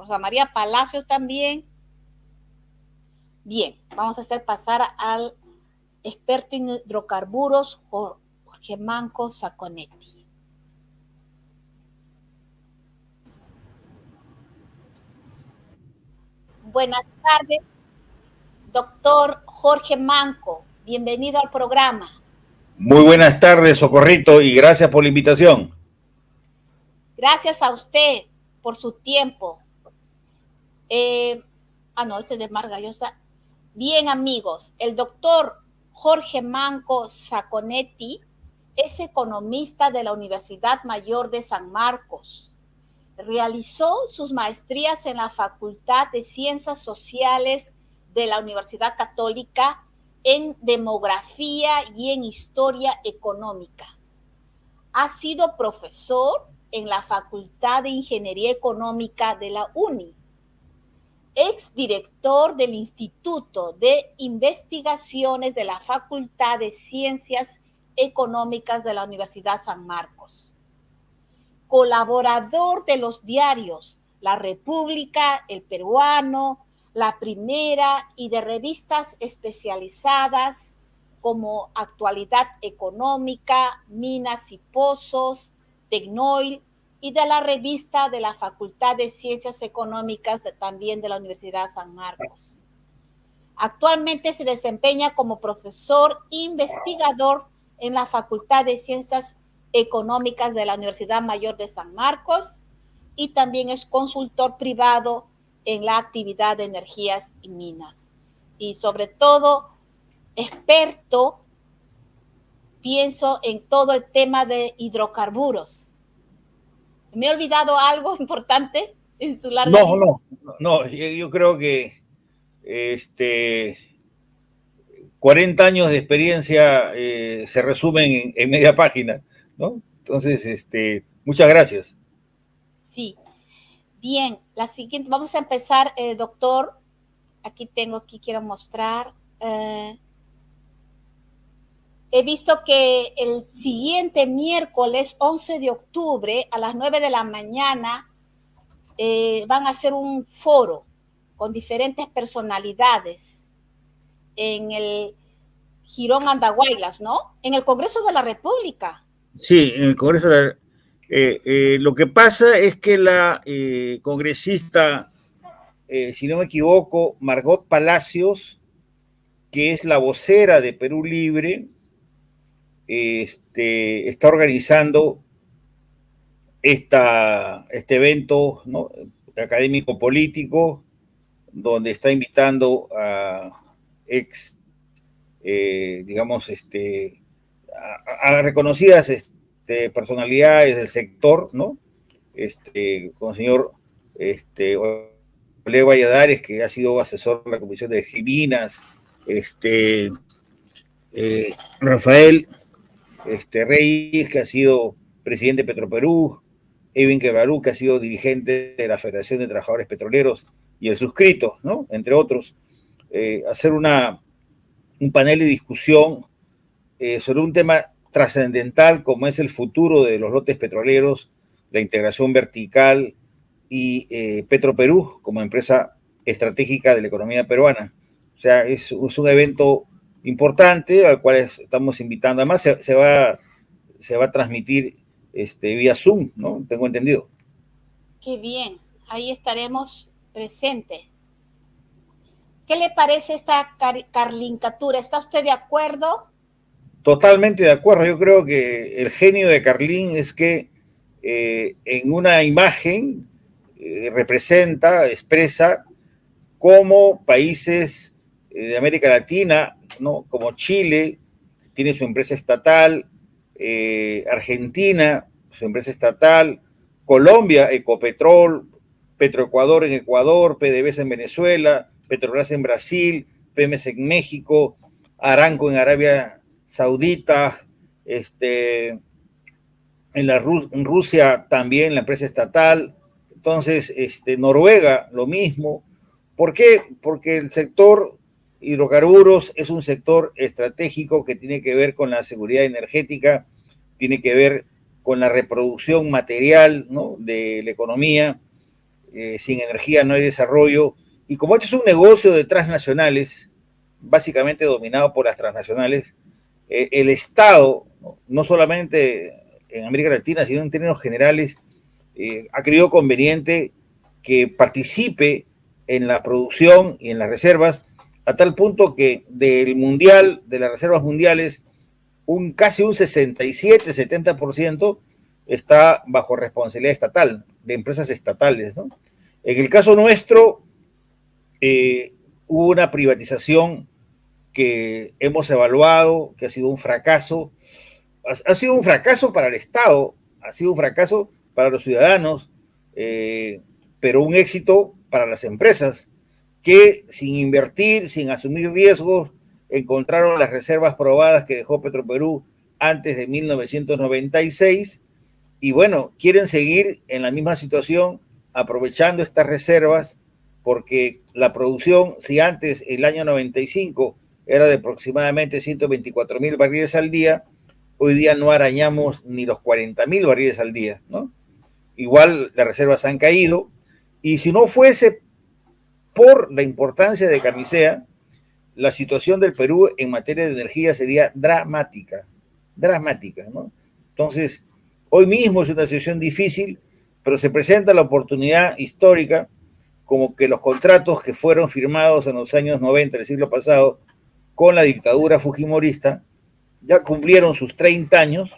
Rosa María Palacios también. Bien, vamos a hacer pasar al experto en hidrocarburos, Jorge Manco Saconetti. Buenas tardes, doctor Jorge Manco. Bienvenido al programa. Muy buenas tardes, Socorrito, y gracias por la invitación. Gracias a usted por su tiempo. No, este es de Marga Llosa. Bien, amigos, el doctor Jorge Manco Saconetti es economista de la Universidad Mayor de San Marcos. Realizó sus maestrías en la Facultad de Ciencias Sociales de la Universidad Católica en Demografía y en Historia Económica. Ha sido profesor en la Facultad de Ingeniería Económica de la UNI. Exdirector del Instituto de Investigaciones de la Facultad de Ciencias Económicas de la Universidad San Marcos. Colaborador de los diarios La República, El Peruano, La Primera y de revistas especializadas como Actualidad Económica, Minas y Pozos, Tecnoil y de la revista de la Facultad de Ciencias Económicas también de la Universidad San Marcos. Actualmente se desempeña como profesor investigador en la Facultad de Ciencias Económicas de la Universidad Mayor de San Marcos y también es consultor privado en la actividad de energías y minas. Y sobre todo, experto, pienso en todo el tema de hidrocarburos. ¿Me he olvidado algo importante en su larga lista? No, yo creo que 40 años de experiencia se resumen en media página, ¿no? Entonces, muchas gracias. Sí. Bien, la siguiente, vamos a empezar, doctor. Aquí quiero mostrar. He visto que el siguiente miércoles 11 de octubre a las 9 de la mañana van a hacer un foro con diferentes personalidades en el Girón Andahuaylas, ¿no? En el Congreso de la República. Sí, en el Congreso de la lo que pasa es que la congresista, si no me equivoco, Margot Palacios, que es la vocera de Perú Libre, está organizando este evento, ¿no?, académico político, donde está invitando a ex, digamos, a reconocidas personalidades del sector, ¿no? Con el señor Oleg Valladares, que ha sido asesor de la Comisión de Minas, Rafael Reyes, que ha sido presidente de Petroperú, Edwin Quebrarú, que ha sido dirigente de la Federación de Trabajadores Petroleros, y el suscrito, ¿no?, entre otros, hacer un panel de discusión sobre un tema trascendental como es el futuro de los lotes petroleros, la integración vertical y Petroperú como empresa estratégica de la economía peruana. O sea, es un evento importante al cual estamos invitando. Además, se va a transmitir vía Zoom, ¿no? Tengo entendido. Qué bien, ahí estaremos presentes. ¿Qué le parece esta carlincatura? ¿Está usted de acuerdo? Totalmente de acuerdo. Yo creo que el genio de Carlín es que en una imagen representa, expresa cómo países de América Latina, ¿no?, como Chile, tiene su empresa estatal, Argentina, su empresa estatal, Colombia, Ecopetrol, Petroecuador en Ecuador, PDVSA en Venezuela, Petrobras en Brasil, Pemex en México, Aramco en Arabia Saudita, en Rusia también la empresa estatal. Entonces, Noruega lo mismo. ¿Por qué? Porque el sector hidrocarburos es un sector estratégico que tiene que ver con la seguridad energética, tiene que ver con la reproducción material, ¿no?, de la economía. sin energía no hay desarrollo, y como esto es un negocio de transnacionales, básicamente dominado por las transnacionales, el Estado, no solamente en América Latina, sino en términos generales, ha creído conveniente que participe en la producción y en las reservas, a tal punto que del mundial, de las reservas mundiales, casi un 67-70% está bajo responsabilidad estatal, de empresas estatales, ¿no? En el caso nuestro, hubo una privatización que hemos evaluado, que ha sido un fracaso. Ha sido un fracaso para el Estado, ha sido un fracaso para los ciudadanos, pero un éxito para las empresas que sin invertir, sin asumir riesgos, encontraron las reservas probadas que dejó Petroperú antes de 1996 y bueno, quieren seguir en la misma situación aprovechando estas reservas porque la producción, si antes el año 95 era de aproximadamente 124,000 barriles al día, hoy día no arañamos ni los 40,000 barriles al día, ¿no? Igual las reservas han caído y si no fuese por la importancia de Camisea, la situación del Perú en materia de energía sería dramática, dramática, ¿no? Entonces, hoy mismo es una situación difícil, pero se presenta la oportunidad histórica como que los contratos que fueron firmados en los años 90 del siglo pasado con la dictadura fujimorista ya cumplieron sus 30 años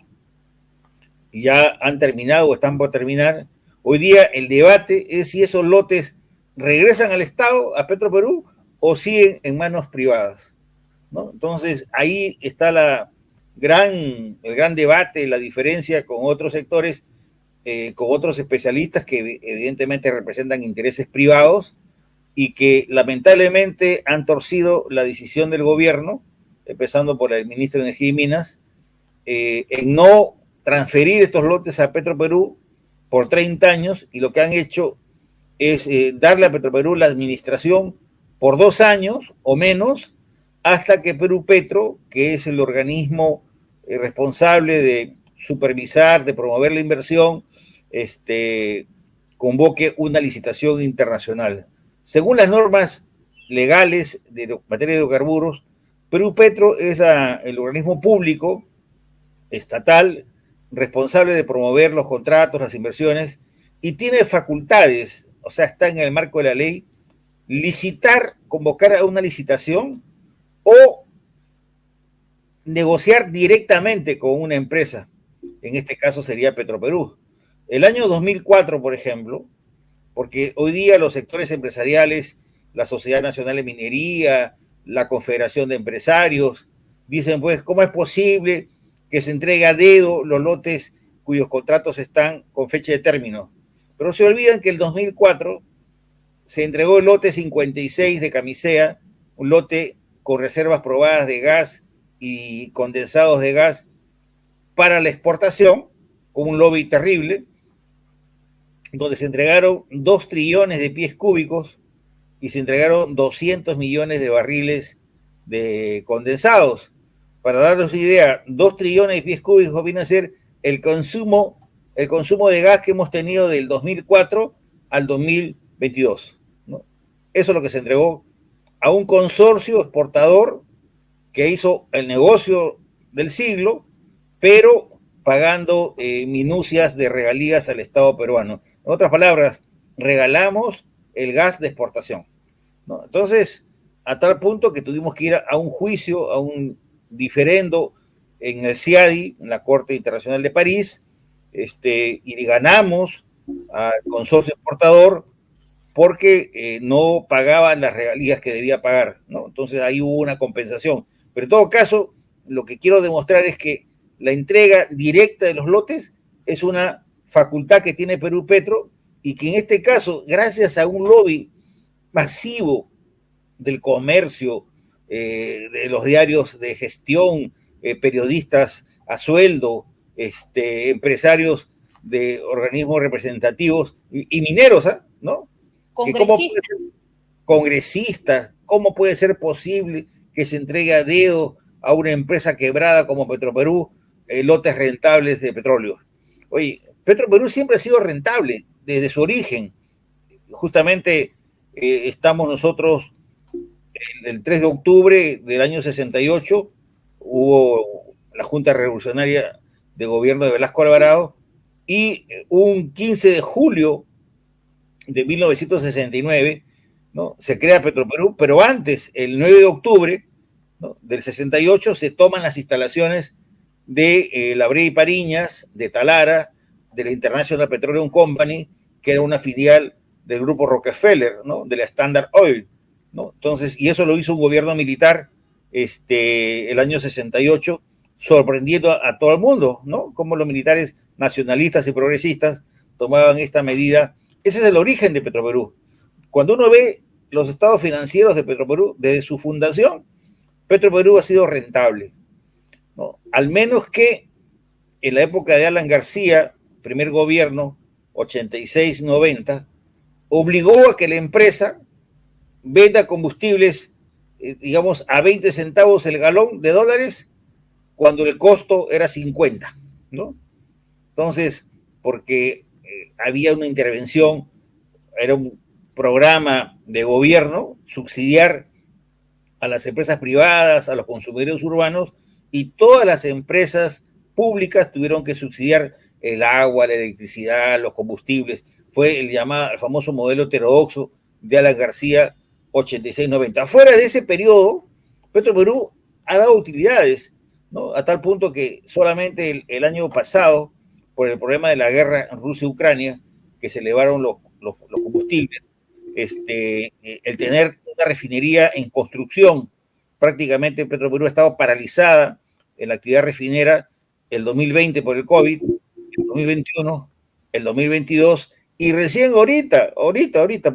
y ya han terminado o están por terminar. Hoy día el debate es si esos lotes regresan al Estado, a Petroperú, o siguen en manos privadas, ¿no? Entonces ahí está el gran debate, la diferencia con otros sectores, con otros especialistas que evidentemente representan intereses privados y que lamentablemente han torcido la decisión del gobierno, empezando por el ministro de Energía y Minas, en no transferir estos lotes a Petroperú por 30 años y lo que han hecho es darle a Petroperú la administración por 2 años o menos hasta que Perú Petro, que es el organismo responsable de supervisar, de promover la inversión, convoque una licitación internacional. Según las normas legales de materia de hidrocarburos, Perú Petro es el organismo público estatal responsable de promover los contratos, las inversiones, y tiene facultades, o sea, está en el marco de la ley, licitar, convocar a una licitación o negociar directamente con una empresa. En este caso sería Petroperú. El año 2004, por ejemplo, porque hoy día los sectores empresariales, la Sociedad Nacional de Minería, la Confederación de Empresarios, dicen, pues, ¿cómo es posible que se entregue a dedo los lotes cuyos contratos están con fecha de término? Pero se olvidan que el 2004 se entregó el lote 56 de Camisea, un lote con reservas probadas de gas y condensados de gas para la exportación, con un lobby terrible, donde se entregaron 2 trillones de pies cúbicos y se entregaron 200 millones de barriles de condensados. Para darles una idea, 2 trillones de pies cúbicos viene a ser el consumo de gas que hemos tenido del 2004 al 2022, ¿no? Eso es lo que se entregó a un consorcio exportador que hizo el negocio del siglo, pero pagando minucias de regalías al Estado peruano. En otras palabras, regalamos el gas de exportación, ¿no? Entonces, a tal punto que tuvimos que ir a un juicio, a un diferendo en el CIADI, en la Corte Internacional de París, y ganamos al consorcio exportador porque no pagaban las regalías que debía pagar, ¿no? Entonces ahí hubo una compensación. Pero en todo caso, lo que quiero demostrar es que la entrega directa de los lotes es una facultad que tiene Perú Petro y que en este caso, gracias a un lobby masivo del comercio, de los diarios de gestión, periodistas a sueldo, empresarios de organismos representativos y mineros, ¿no? Congresistas, ¿cómo puede ser posible que se entregue a dedo a una empresa quebrada como Petroperú lotes rentables de petróleo? Oye, Petroperú siempre ha sido rentable desde su origen. justamente estamos nosotros el 3 de octubre del año 68, hubo la Junta Revolucionaria de Gobierno de Velasco Alvarado, y un 15 de julio de 1969, ¿no?, se crea Petroperú, pero antes, el 9 de octubre, ¿no?, del 68, se toman las instalaciones de la Brea y Pariñas, de Talara, de la International Petroleum Company, que era una filial del grupo Rockefeller, ¿no?, de la Standard Oil, ¿no? Entonces, y eso lo hizo un gobierno militar el año 68, sorprendiendo a todo el mundo, ¿no?, como los militares nacionalistas y progresistas tomaban esta medida. Ese es el origen de Petroperú. Cuando uno ve los estados financieros de Petroperú, desde su fundación, Petroperú ha sido rentable, ¿no? Al menos que en la época de Alan García, primer gobierno, 86-90, obligó a que la empresa venda combustibles, digamos, a 20 centavos el galón de dólares, cuando el costo era 50, ¿no? Entonces, porque había una intervención, era un programa de gobierno, subsidiar a las empresas privadas, a los consumidores urbanos, y todas las empresas públicas tuvieron que subsidiar el agua, la electricidad, los combustibles. Fue el famoso modelo heterodoxo de Alan García, 86-90. Fuera de ese periodo, Petroperú ha dado utilidades, ¿no?, a tal punto que solamente el año pasado, por el problema de la guerra en Rusia-Ucrania, que se elevaron los combustibles, el tener una refinería en construcción, prácticamente Petroperú ha estado paralizada en la actividad refinera el 2020 por el COVID, el 2021, el 2022, y recién ahorita, por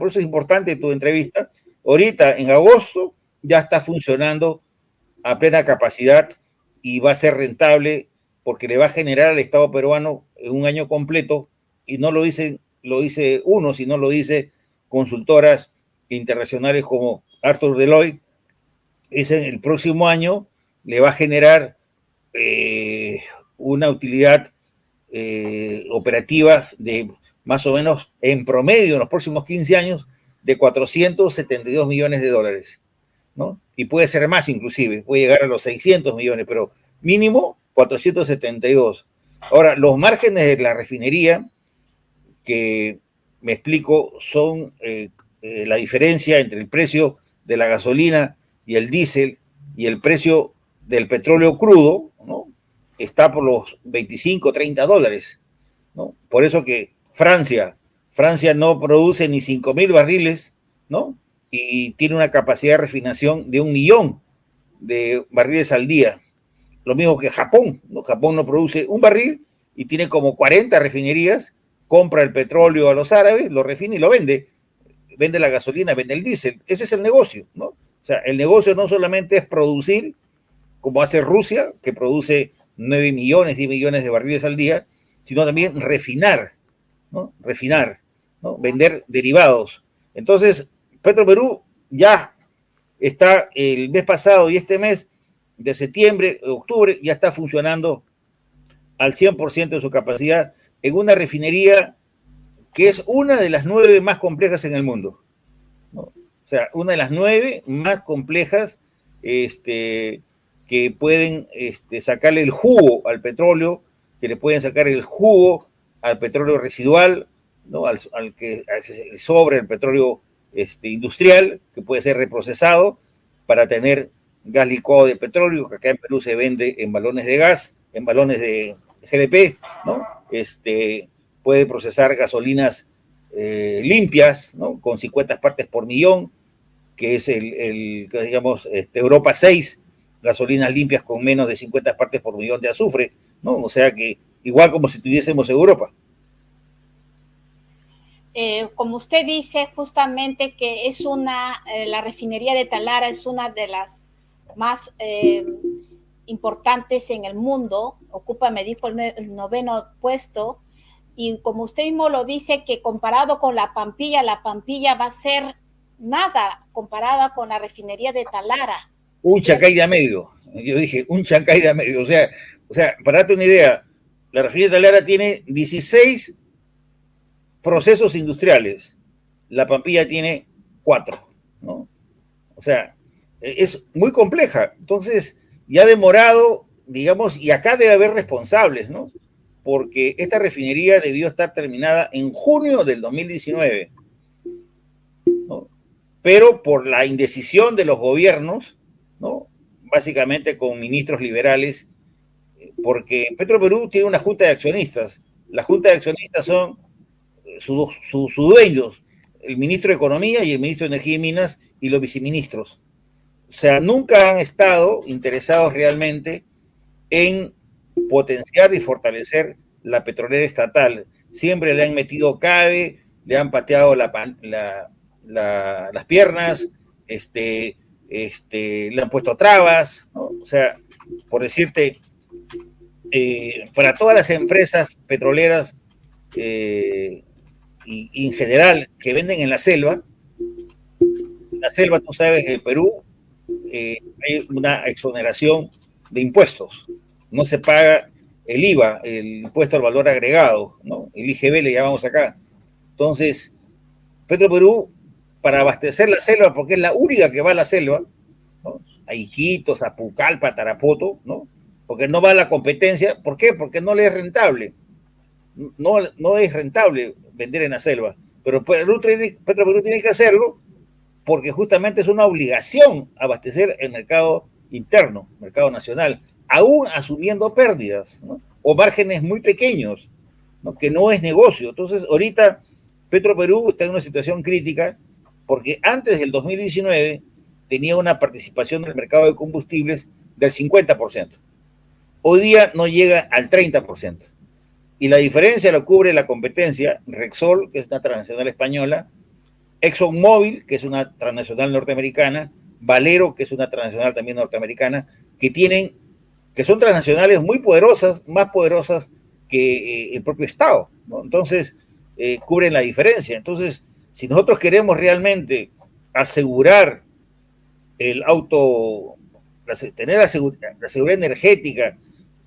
eso es importante tu entrevista, ahorita en agosto ya está funcionando a plena capacidad y va a ser rentable porque le va a generar al Estado peruano en un año completo, y no lo dice uno, sino lo dice consultoras internacionales como Arthur Deloitte, es en el próximo año le va a generar una utilidad operativa de más o menos en promedio en los próximos 15 años de 472 millones de dólares, ¿no? Y puede ser más inclusive, puede llegar a los 600 millones, pero mínimo 472. Ahora, los márgenes de la refinería, que me explico, son la diferencia entre el precio de la gasolina y el diésel y el precio del petróleo crudo, ¿no?, está por los 25, 30 dólares, ¿no? Por eso que Francia no produce ni 5.000 barriles, ¿no?, y tiene una capacidad de refinación de 1 millón de barriles al día. Lo mismo que Japón, ¿no? Japón no produce un barril y tiene como 40 refinerías, compra el petróleo a los árabes, lo refina y lo vende la gasolina, vende el diésel. Ese es el negocio, ¿no? O sea, el negocio no solamente es producir, como hace Rusia, que produce 9 millones, 10 millones de barriles al día, sino también refinar, ¿no? ¿no? Vender derivados. Entonces, Petroperú ya está el mes pasado y este mes de septiembre, octubre, ya está funcionando al 100% de su capacidad en una refinería que es una de las 9 más complejas en el mundo, ¿no? O sea, una de las 9 más complejas que pueden sacarle el jugo al petróleo, que le pueden sacar el jugo al petróleo residual, ¿no?, al que sobre el petróleo industrial, que puede ser reprocesado para tener gas licuado de petróleo, que acá en Perú se vende en balones de gas, en balones de GLP, ¿no? Puede procesar gasolinas limpias, ¿no?, con 50 partes por millón, que es digamos, Europa 6, gasolinas limpias con menos de 50 partes por millón de azufre, ¿no? O sea que igual como si tuviésemos Europa. Como usted dice, justamente que es la refinería de Talara es una de las más importantes en el mundo, ocupa, me dijo, el 9º puesto, y como usted mismo lo dice, que comparado con la Pampilla va a ser nada comparada con la refinería de Talara. Un Chancay de a medio, yo dije, un Chancay de a medio, o sea, para darte una idea, la refinería de Talara tiene 16 procesos industriales, la Pampilla tiene 4, ¿no? O sea, es muy compleja. Entonces, ya ha demorado, digamos, y acá debe haber responsables, ¿no? Porque esta refinería debió estar terminada en junio del 2019, ¿no? Pero por la indecisión de los gobiernos, ¿no? Básicamente con ministros liberales, porque Petroperú tiene una junta de accionistas. La junta de accionistas son sus dueños, el ministro de Economía y el ministro de Energía y Minas y los viceministros. O sea, nunca han estado interesados realmente en potenciar y fortalecer la petrolera estatal. Siempre le han metido cabe, le han pateado las piernas, le han puesto trabas, ¿no? O sea, por decirte, para todas las empresas petroleras y en general que venden en la selva, tú sabes que en Perú hay una exoneración de impuestos. No se paga el IVA, el impuesto al valor agregado, ¿no? El IGB le llamamos acá. Entonces, Petroperú, para abastecer la selva, porque es la única que va a la selva, ¿no? A Iquitos, a Pucallpa, a Tarapoto, ¿no? Porque no va a la competencia. ¿Por qué? Porque no le es rentable. No es rentable vender en la selva. Pero Petroperú tiene que hacerlo porque justamente es una obligación abastecer el mercado interno, mercado nacional, aún asumiendo pérdidas, ¿no? O márgenes muy pequeños, ¿no? Que no es negocio. Entonces, ahorita Petroperú está en una situación crítica porque antes del 2019 tenía una participación del mercado de combustibles del 50%. Hoy día no llega al 30%. Y la diferencia lo cubre la competencia, Repsol, que es una transnacional española, ExxonMobil, que es una transnacional norteamericana, Valero, que es una transnacional también norteamericana, que son transnacionales muy poderosas, más poderosas que el propio Estado, ¿no? Entonces, cubren la diferencia. Entonces, si nosotros queremos realmente asegurar tener la seguridad energética,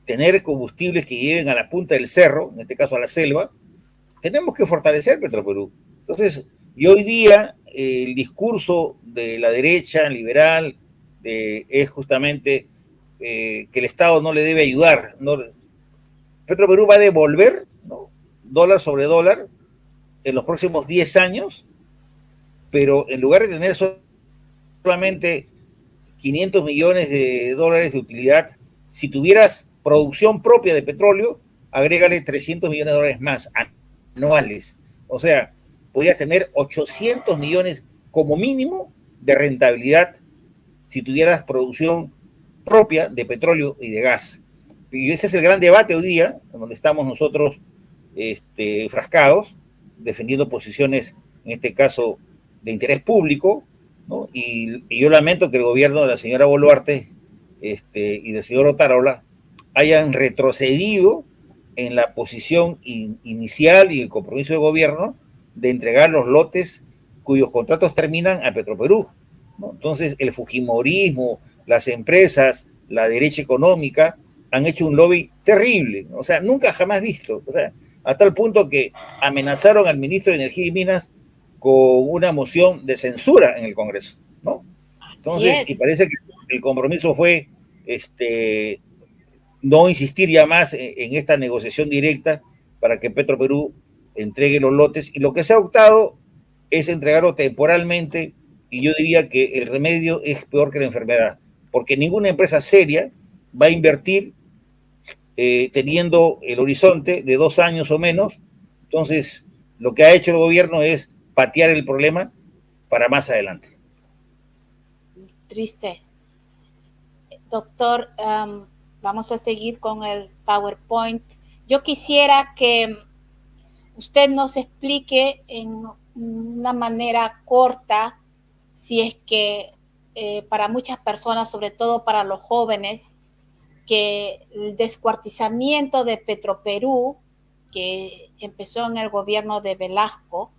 tener combustibles que lleven a la punta del cerro, en este caso a la selva, tenemos que fortalecer Petroperú. Entonces, y hoy día el discurso de la derecha liberal es justamente que el Estado no le debe ayudar. Petroperú va a devolver, ¿no? Dólar sobre dólar en los próximos 10 años, pero en lugar de tener solamente 500 millones de dólares de utilidad, si tuvieras producción propia de petróleo, agrégale 300 millones de dólares más anuales. O sea, podrías tener 800 millones como mínimo de rentabilidad si tuvieras producción propia de petróleo y de gas. Y ese es el gran debate hoy día, donde estamos nosotros frascados, defendiendo posiciones, en este caso, de interés público, ¿no? Y yo lamento que el gobierno de la señora Boluarte y del señor Otárola hayan retrocedido en la posición inicial y el compromiso del gobierno de entregar los lotes cuyos contratos terminan a Petroperú, ¿no? Entonces, el fujimorismo, las empresas, la derecha económica han hecho un lobby terrible, ¿no? O sea, nunca jamás visto, o sea, a tal punto que amenazaron al ministro de Energía y Minas con una moción de censura en el Congreso, ¿no? Entonces, y parece que el compromiso fue no insistir ya más en esta negociación directa para que Petroperú entregue los lotes, y lo que se ha optado es entregarlo temporalmente, y yo diría que el remedio es peor que la enfermedad, porque ninguna empresa seria va a invertir teniendo el horizonte de 2 años o menos. Entonces, lo que ha hecho el gobierno es patear el problema para más adelante. Triste. Doctor, vamos a seguir con el PowerPoint. Yo quisiera que usted nos explique en una manera corta, si es que para muchas personas, sobre todo para los jóvenes, que el descuartizamiento de Petroperú, que empezó en el gobierno de Velasco.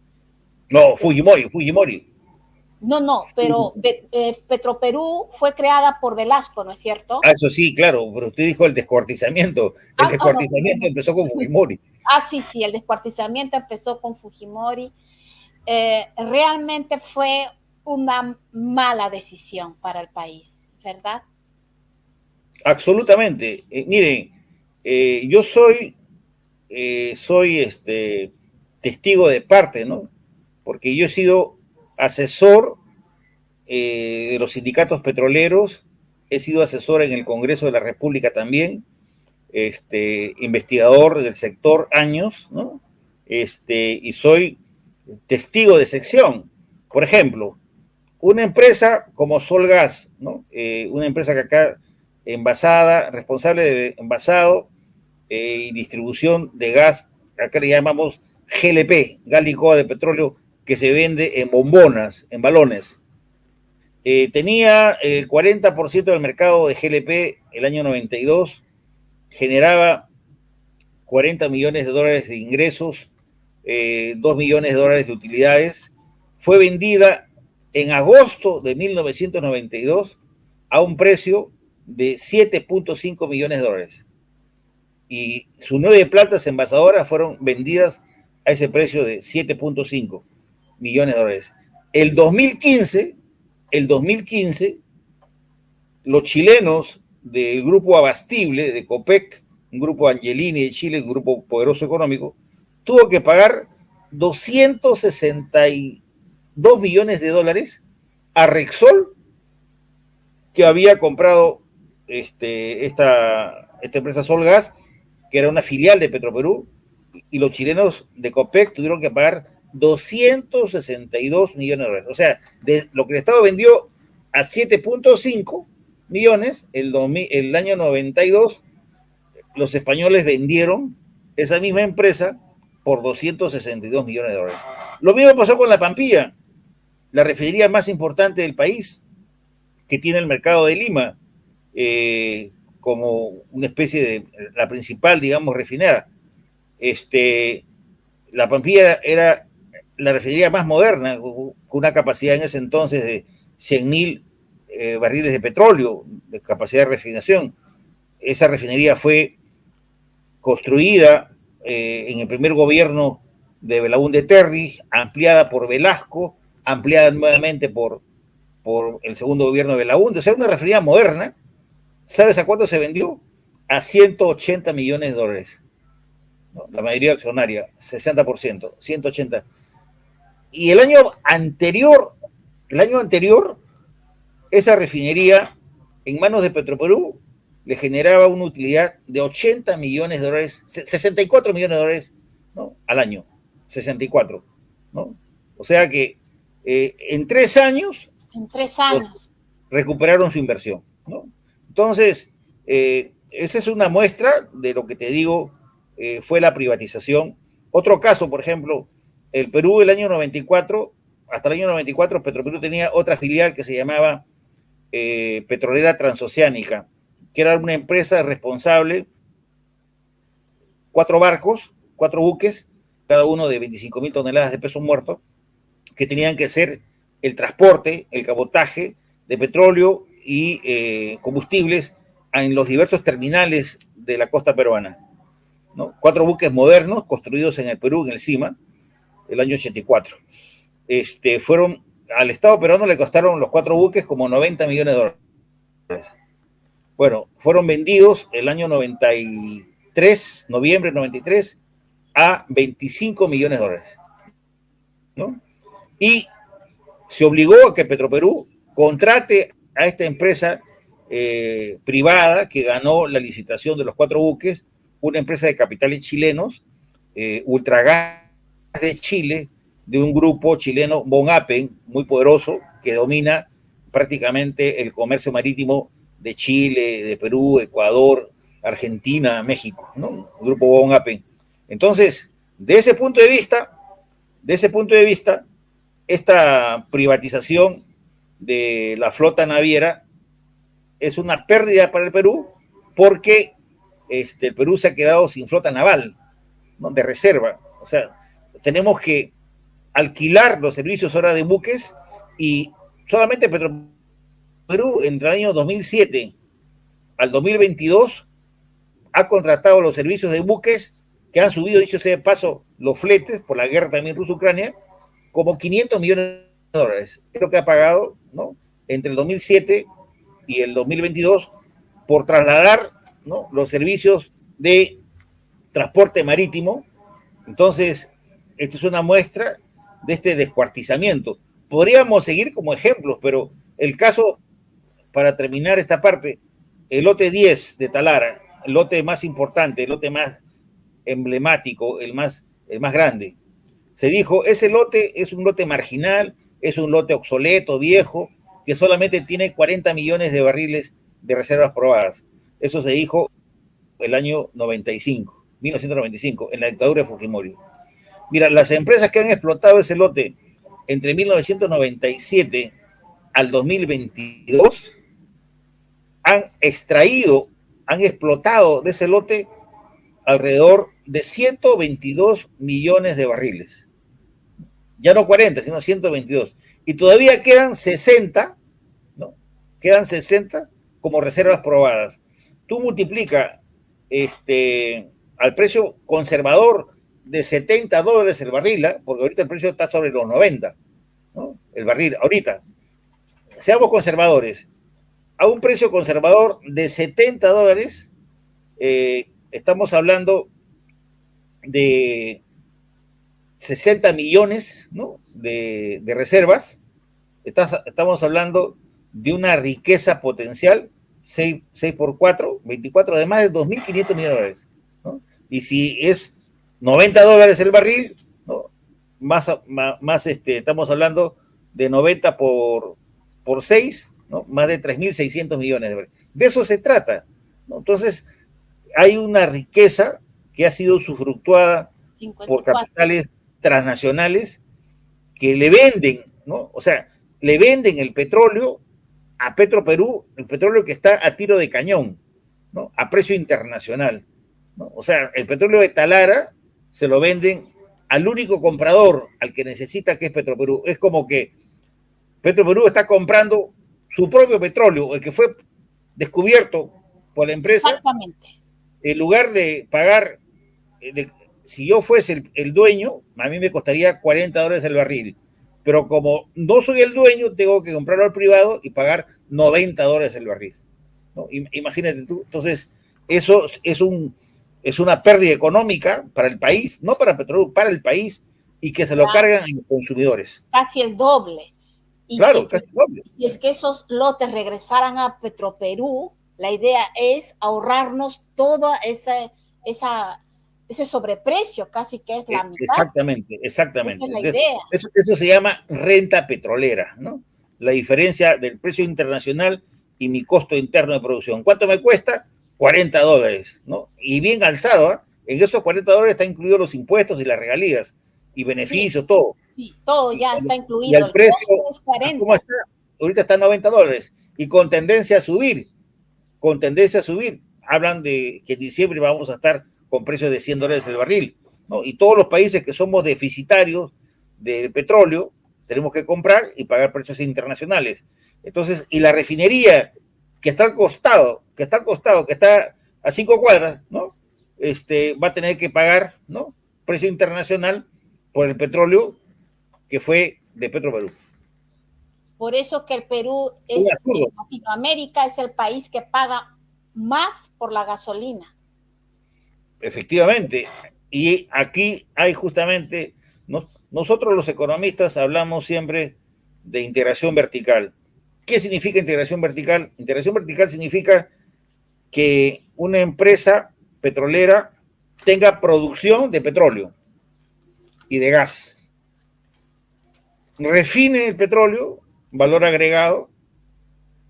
No, Fujimori. No, pero Petroperú fue creada por Velasco, ¿no es cierto? Eso sí, claro, pero usted dijo el descuartizamiento. El descuartizamiento empezó con Fujimori. Sí, el descuartizamiento empezó con Fujimori. realmente fue una mala decisión para el país, ¿verdad? Absolutamente. Miren, yo soy testigo de parte, ¿no? Porque yo he sido asesor de los sindicatos petroleros, he sido asesor en el Congreso de la República también, investigador del sector años, ¿no? Y soy testigo de sección. Por ejemplo, una empresa como Solgas, ¿no? Una empresa que acá envasada, responsable de envasado y distribución de gas, acá le llamamos GLP, gas licuado de petróleo, que se vende en bombonas, en balones. Tenía el 40% del mercado de GLP el año 92, generaba 40 millones de dólares de ingresos, 2 millones de dólares de utilidades. Fue vendida en agosto de 1992 a un precio de 7.5 millones de dólares. Y sus 9 plantas envasadoras fueron vendidas a ese precio de 7.5 millones de dólares. El 2015, los chilenos del grupo Abastible, de Copec, un grupo Angelini de Chile, un grupo poderoso económico, tuvo que pagar 262 millones de dólares a Rexol, que había comprado esta empresa Solgas, que era una filial de Petroperú, y los chilenos de Copec tuvieron que pagar 262 millones de dólares. O sea, de lo que el Estado vendió a 7.5 millones, el año 92, los españoles vendieron esa misma empresa por 262 millones de dólares. Lo mismo pasó con la Pampilla, la refinería más importante del país, que tiene el mercado de Lima, como una especie de la principal, digamos, refinera. La Pampilla era la refinería más moderna, con una capacidad en ese entonces de 100.000 barriles de petróleo, de capacidad de refinación. Esa refinería fue construida en el primer gobierno de Belaúnde Terry, ampliada por Velasco, ampliada nuevamente por el segundo gobierno de Belaúnde. O sea, una refinería moderna. ¿Sabes a cuánto se vendió? A 180 millones de dólares. ¿No? La mayoría accionaria, 60%, 180. Y el año anterior, esa refinería en manos de Petroperú le generaba una utilidad de 80 millones de dólares, 64 millones de dólares, ¿no? Al año, 64, ¿no? O sea que en 3 años, recuperaron su inversión, ¿no? Entonces, esa es una muestra de lo que te digo, fue la privatización. Otro caso, por ejemplo, el Perú el año 94, hasta el año 94, Petroperú tenía otra filial que se llamaba Petrolera Transoceánica, que era una empresa responsable, 4 barcos, 4 buques, cada uno de 25.000 toneladas de peso muerto, que tenían que hacer el transporte, el cabotaje de petróleo y combustibles en los diversos terminales de la costa peruana, ¿no? 4 buques modernos construidos en el Perú, en el CIMA, el año 84. Fueron, al Estado peruano le costaron los 4 buques como 90 millones de dólares. Bueno, fueron vendidos el año 93, noviembre de 93, a 25 millones de dólares, ¿no? Y se obligó a que Petroperú contrate a esta empresa privada que ganó la licitación de los 4 buques, una empresa de capitales chilenos, Ultragas de Chile, de un grupo chileno, Bonapen, muy poderoso, que domina prácticamente el comercio marítimo de Chile, de Perú, Ecuador, Argentina, México, ¿no? El grupo Bonapen. Entonces, de ese punto de vista, esta privatización de la flota naviera es una pérdida para el Perú, porque el Perú se ha quedado sin flota naval, ¿no? De reserva. O sea, tenemos que alquilar los servicios ahora de buques, y solamente Perú entre el año 2007 al 2022 ha contratado los servicios de buques que han subido, dicho sea de paso, los fletes por la guerra también ruso-ucrania, como 500 millones de dólares. Es lo que ha pagado, ¿no?, entre el 2007 y el 2022 por trasladar, ¿no?, los servicios de transporte marítimo. Entonces, esto es una muestra de este descuartizamiento. Podríamos seguir como ejemplos, pero el caso, para terminar esta parte, el lote 10 de Talara, el lote más importante, el lote más emblemático, el más grande, se dijo, ese lote es un lote marginal, es un lote obsoleto, viejo, que solamente tiene 40 millones de barriles de reservas probadas. Eso se dijo el año 95, 1995, en la dictadura de Fujimori. Mira, las empresas que han explotado ese lote entre 1997 al 2022 han extraído, han explotado de ese lote alrededor de 122 millones de barriles. Ya no 40, sino 122. Y todavía quedan 60, ¿no? Quedan 60 como reservas probadas. Tú multiplica al precio conservador de $70 el barril, ¿eh?, porque ahorita el precio está sobre los 90, ¿no?, el barril, ahorita. Seamos conservadores. A un precio conservador de $70, estamos hablando de 60 millones, ¿no?, de reservas. Estamos hablando de una riqueza potencial, 6 por 4, 24, de más de 2.500 millones de dólares, ¿no? Y si es $90 el barril, ¿no?, estamos hablando de 90 por 6, ¿no?, más de 3.600 millones de dólares. De eso se trata, ¿no? Entonces, hay una riqueza que ha sido usufructuada 54 por capitales transnacionales que le venden, ¿no? O sea, le venden el petróleo a Petroperú, el petróleo que está a tiro de cañón, ¿no?, a precio internacional, ¿no? O sea, el petróleo de Talara se lo venden al único comprador, al que necesita, que es Petroperú. Es como que Petroperú está comprando su propio petróleo, el que fue descubierto por la empresa. Exactamente. En lugar de pagar, si yo fuese el dueño, a mí me costaría $40 el barril. Pero como no soy el dueño, tengo que comprarlo al privado y pagar $90 el barril, ¿no? Imagínate tú. Entonces, eso es una pérdida económica para el país, no para Petroperú, para el país, y que se lo cargan en los consumidores. Casi el doble. Y claro, casi el doble. Si es que esos lotes regresaran a Petroperú, la idea es ahorrarnos todo ese sobreprecio, casi que es la mitad. Exactamente. Esa es la idea. Eso se llama renta petrolera, ¿no? La diferencia del precio internacional y mi costo interno de producción. ¿Cuánto me cuesta? $40, ¿no? Y bien alzado, ¿eh? En esos $40 están incluidos los impuestos y las regalías y beneficios, todo. Sí, todo ya está incluido. Y el precio, es 40. ¿Cómo está? Ahorita está $90 y con tendencia a subir. Hablan de que en diciembre vamos a estar con precios de $100 el barril, ¿no? Y todos los países que somos deficitarios de petróleo tenemos que comprar y pagar precios internacionales. Entonces, y la refinería que está al costado, que está a 5 cuadras, ¿no?, va a tener que pagar, ¿no?, precio internacional por el petróleo que fue de Petroperú. Por eso que el Perú en Latinoamérica es el país que paga más por la gasolina. Efectivamente, y aquí hay justamente, nosotros los economistas hablamos siempre de integración vertical. ¿Qué significa integración vertical? Integración vertical significa que una empresa petrolera tenga producción de petróleo y de gas, refine el petróleo, valor agregado,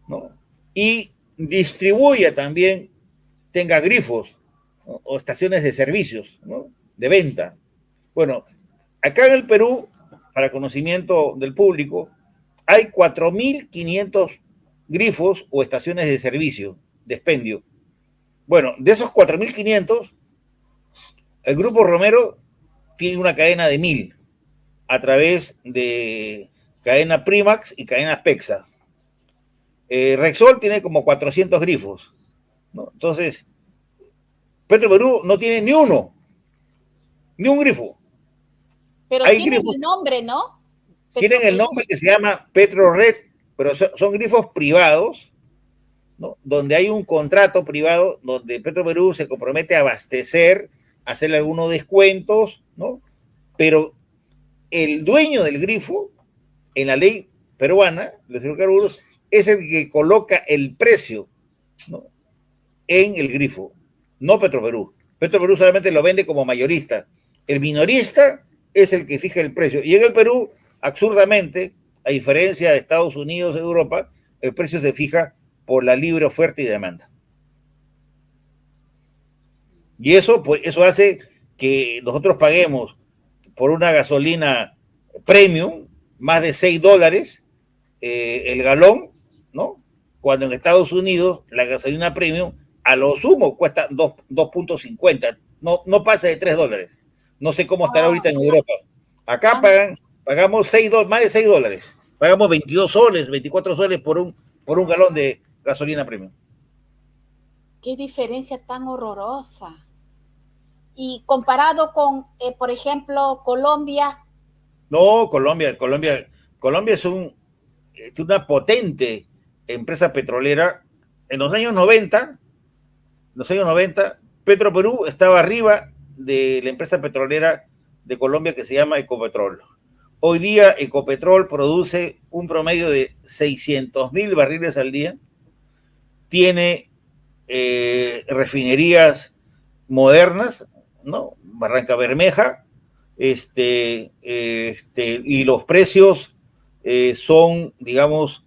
¿no?, y distribuya también, tenga grifos, ¿no?, o estaciones de servicios, ¿no?, de venta. Bueno, acá en el Perú, para conocimiento del público, hay 4.500 grifos o estaciones de servicio, de expendio. Bueno, de esos 4.500, el Grupo Romero tiene una cadena de 1.000 a través de cadena Primax y cadena Pexa. Rexol tiene como 400 grifos, ¿no? Entonces, Petroperú no tiene ni un grifo. Pero hay tiene grifos, el nombre, ¿no? tienen el nombre que se llama Petrored, pero son grifos privados, ¿no? Donde hay un contrato privado donde Petroperú se compromete a abastecer, a hacerle algunos descuentos, ¿no? Pero el dueño del grifo, en la ley peruana, los hidrocarburos, es el que coloca el precio, ¿no? En el grifo, no Petroperú. Petroperú solamente lo vende como mayorista. El minorista es el que fija el precio. Y en el Perú, absurdamente, a diferencia de Estados Unidos, Europa, el precio se fija por la libre oferta y demanda. Y eso, pues, eso hace que nosotros paguemos por una gasolina premium más de $6 el galón, ¿no? Cuando en Estados Unidos la gasolina premium a lo sumo cuesta 2.50, no pasa de $3. No sé cómo estará ahorita en Europa. Acá pagamos más de $6. Pagamos 22 soles, 24 soles por un galón de gasolina premium. Qué diferencia tan horrorosa. Y comparado con, por ejemplo, Colombia. No, Colombia es una potente empresa petrolera. En los años 90, Petroperú estaba arriba de la empresa petrolera de Colombia que se llama Ecopetrol. Hoy día Ecopetrol produce un promedio de 600,000 barriles al día, tiene refinerías modernas, ¿no? Barranca Bermeja, y los precios son, digamos,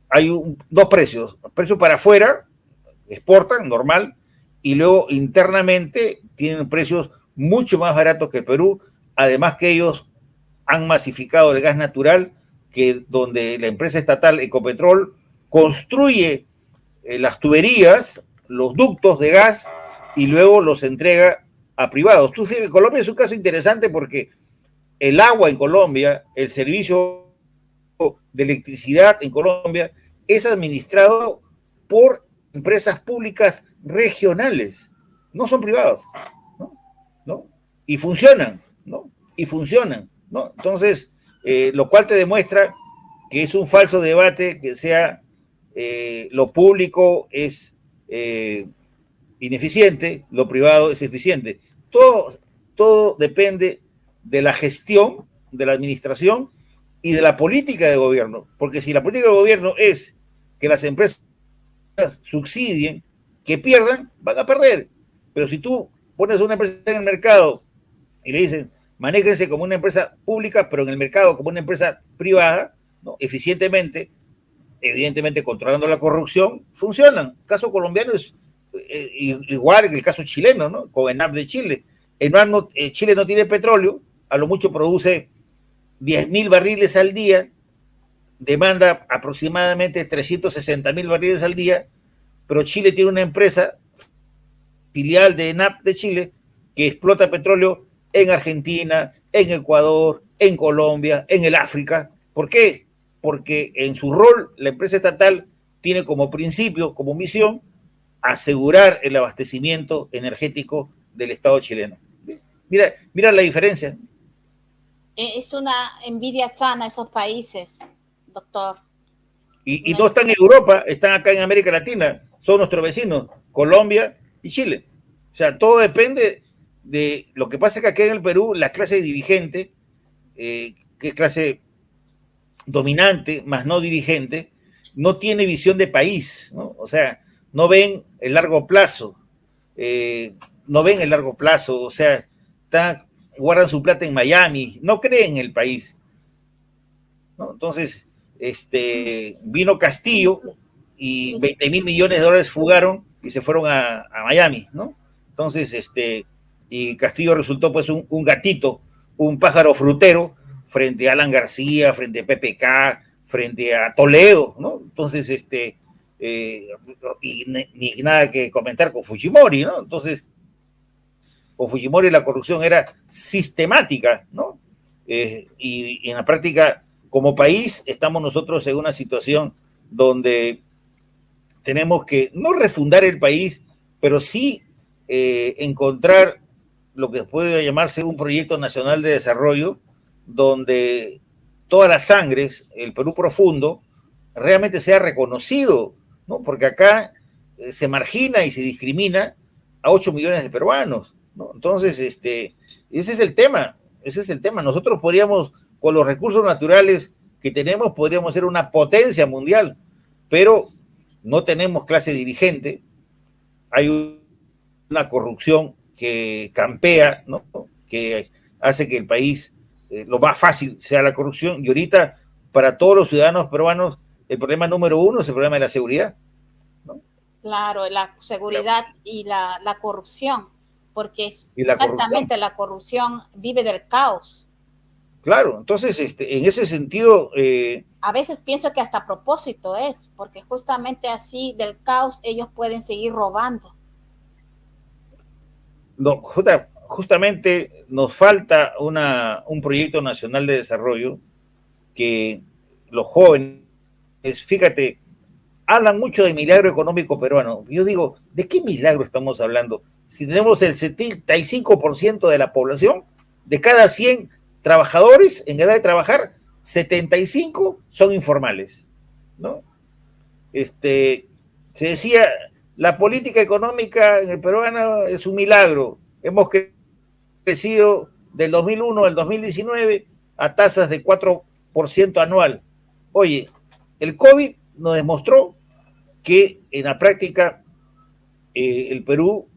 hay dos precios, precio para afuera, exportan, normal, y luego internamente tienen precios mucho más baratos que el Perú, además que ellos han masificado el gas natural, que donde la empresa estatal Ecopetrol construye las tuberías, los ductos de gas, y luego los entrega a privados. Tú fíjate, Colombia es un caso interesante porque el agua en Colombia, el servicio de electricidad en Colombia es administrado por empresas públicas regionales, no son privados, ¿no? Y funcionan, ¿no? Entonces, lo cual te demuestra que es un falso debate que sea lo público es ineficiente, lo privado es eficiente. Todo depende de la gestión, de la administración y de la política de gobierno, porque si la política de gobierno es que las empresas subsidien, que pierdan, van a perder. Pero si tú pones una empresa en el mercado y le dicen, manéjense como una empresa pública, pero en el mercado como una empresa privada, ¿no? Eficientemente, evidentemente controlando la corrupción, funcionan. El caso colombiano es igual que el caso chileno, ¿no? Con ENAP de Chile. Chile no tiene petróleo, a lo mucho produce 10,000 barriles al día, demanda aproximadamente 360,000 barriles al día, pero Chile tiene una empresa filial de ENAP de Chile que explota petróleo en Argentina, en Ecuador, en Colombia, en el África. ¿Por qué? Porque en su rol la empresa estatal tiene como principio, como misión, asegurar el abastecimiento energético del Estado chileno. Mira la diferencia. Es una envidia sana esos países, doctor. Y no están en Europa, están acá en América Latina, son nuestros vecinos, Colombia y Chile. O sea, todo depende de lo que pasa, que aquí en el Perú la clase dirigente, que es clase dominante, más no dirigente, no tiene visión de país, ¿no? O sea, no ven el largo plazo, o sea, guardan su plata en Miami, no creen en el país, ¿no? Entonces, vino Castillo y 20,000 millones de dólares fugaron y se fueron a Miami, ¿no? Entonces, y Castillo resultó pues un gatito, un pájaro frutero frente a Alan García, frente a PPK, frente a Toledo, ¿no? Entonces, y ni nada que comentar con Fujimori, ¿no? Entonces, con Fujimori la corrupción era sistemática, ¿no? Y en la práctica, como país, estamos nosotros en una situación donde tenemos que no refundar el país, pero sí encontrar lo que puede llamarse un proyecto nacional de desarrollo, donde todas las sangres, el Perú profundo, realmente sea reconocido, ¿no? Porque acá se margina y se discrimina a 8 millones de peruanos, ¿no? Entonces, ese es el tema, ese es el tema. Nosotros podríamos, con los recursos naturales que tenemos, podríamos ser una potencia mundial, pero no tenemos clase dirigente, hay una corrupción que campea, ¿no? Que hace que el país, lo más fácil sea la corrupción, y ahorita para todos los ciudadanos peruanos el problema número uno es el problema de la seguridad, ¿no? Claro, la seguridad y la corrupción, porque Y la corrupción. exactamente la corrupción vive del caos. Claro, entonces en ese sentido... A veces pienso que hasta a propósito es, porque justamente así del caos ellos pueden seguir robando. no, justamente nos falta un proyecto nacional de desarrollo que los jóvenes, fíjate, hablan mucho del milagro económico peruano. Yo digo, ¿de qué milagro estamos hablando? Si tenemos el 75% de la población, de cada 100 trabajadores en edad de trabajar, 75 son informales, ¿no? Se decía, la política económica en el peruano es un milagro. Hemos crecido del 2001 al 2019 a tasas de 4% anual. Oye, el COVID nos demostró que en la práctica el Perú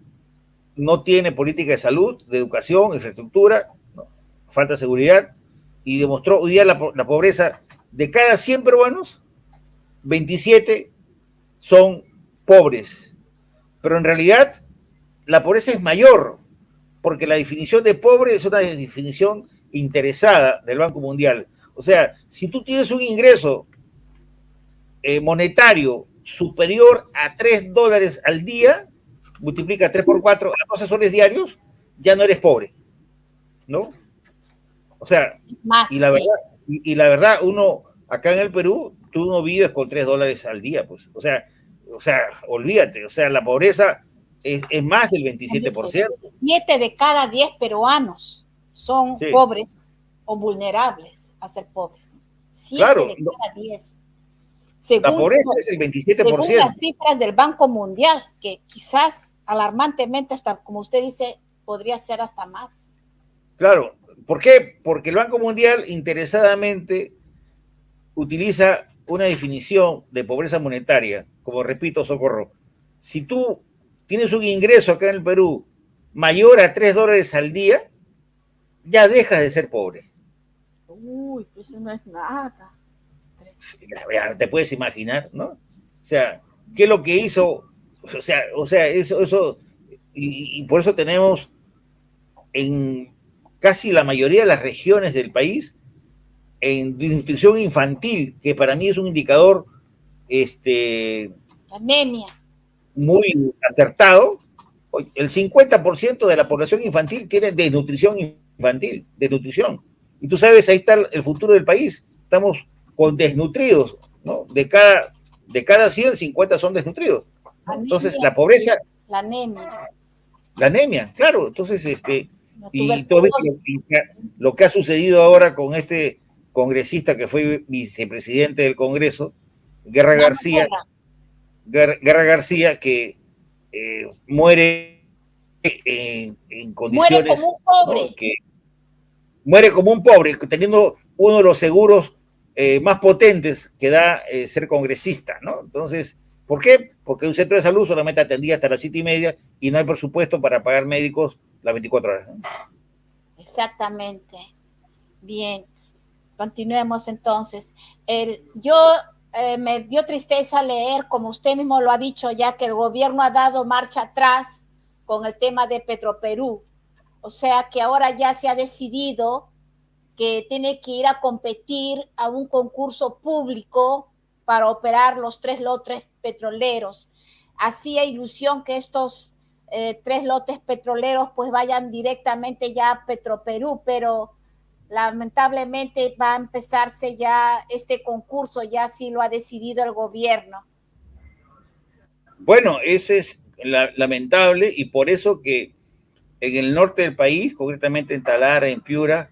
no tiene política de salud, de educación, infraestructura, ¿no? Falta seguridad, y demostró hoy día la pobreza de cada 100 peruanos, 27 son pobres. Pero en realidad la pobreza es mayor, porque la definición de pobre es una definición interesada del Banco Mundial. O sea, si tú tienes un ingreso monetario superior a $3 al día, multiplica 3 por 4 a 12 soles diarios, ya no eres pobre, ¿no? O sea, Más, y la sí. verdad, la verdad, uno, acá en el Perú, tú no vives con $3 al día, pues. O sea, olvídate, o sea, la pobreza es más del 27%. 7 de cada 10 peruanos son Sí, pobres o vulnerables a ser pobres. 7 claro, de cada 10. la Según, pobreza es el según 27%. las cifras del Banco Mundial, que quizás alarmantemente, hasta como usted dice, podría ser hasta más. Claro, ¿por qué? Porque el Banco Mundial interesadamente utiliza una definición de pobreza monetaria, como repito, Socorro. Si tú tienes un ingreso acá en el Perú mayor a $3 al día, ya dejas de ser pobre. Uy, pues eso no es nada. Ya te puedes imaginar, ¿no? O sea, ¿qué es lo que hizo? Eso y por eso tenemos en casi la mayoría de las regiones del país en nutrición infantil, que para mí es un indicador Anemia. muy acertado. El 50% de la población infantil tiene desnutrición infantil, desnutrición. Y tú sabes, ahí está el futuro del país. Estamos con desnutridos, ¿no? De cada 100, 50 son desnutridos, ¿no? Anemia. Entonces, la pobreza, La anemia. la anemia, claro. Entonces, La y todo lo que ha sucedido ahora con este congresista que fue vicepresidente del Congreso, Guerra García, que muere en condiciones, muere como un pobre, ¿no? Que muere como un pobre, teniendo uno de los seguros más potentes que da ser congresista, ¿no? Entonces, ¿por qué? Porque un centro de salud solamente atendía hasta las 7:30 y no hay presupuesto para pagar médicos las 24 horas, ¿no? Exactamente. Bien, continuemos entonces. Yo me dio tristeza leer, como usted mismo lo ha dicho ya, que el gobierno ha dado marcha atrás con el tema de Petroperú. O sea que ahora ya se ha decidido que tiene que ir a competir a un concurso público para operar los 3 lotes petroleros. Hacía ilusión que estos 3 lotes petroleros pues vayan directamente ya a Petroperú, pero lamentablemente va a empezarse ya este concurso, ya sí lo ha decidido el gobierno. Bueno, ese es lamentable, y por eso que en el norte del país, concretamente en Talara, en Piura,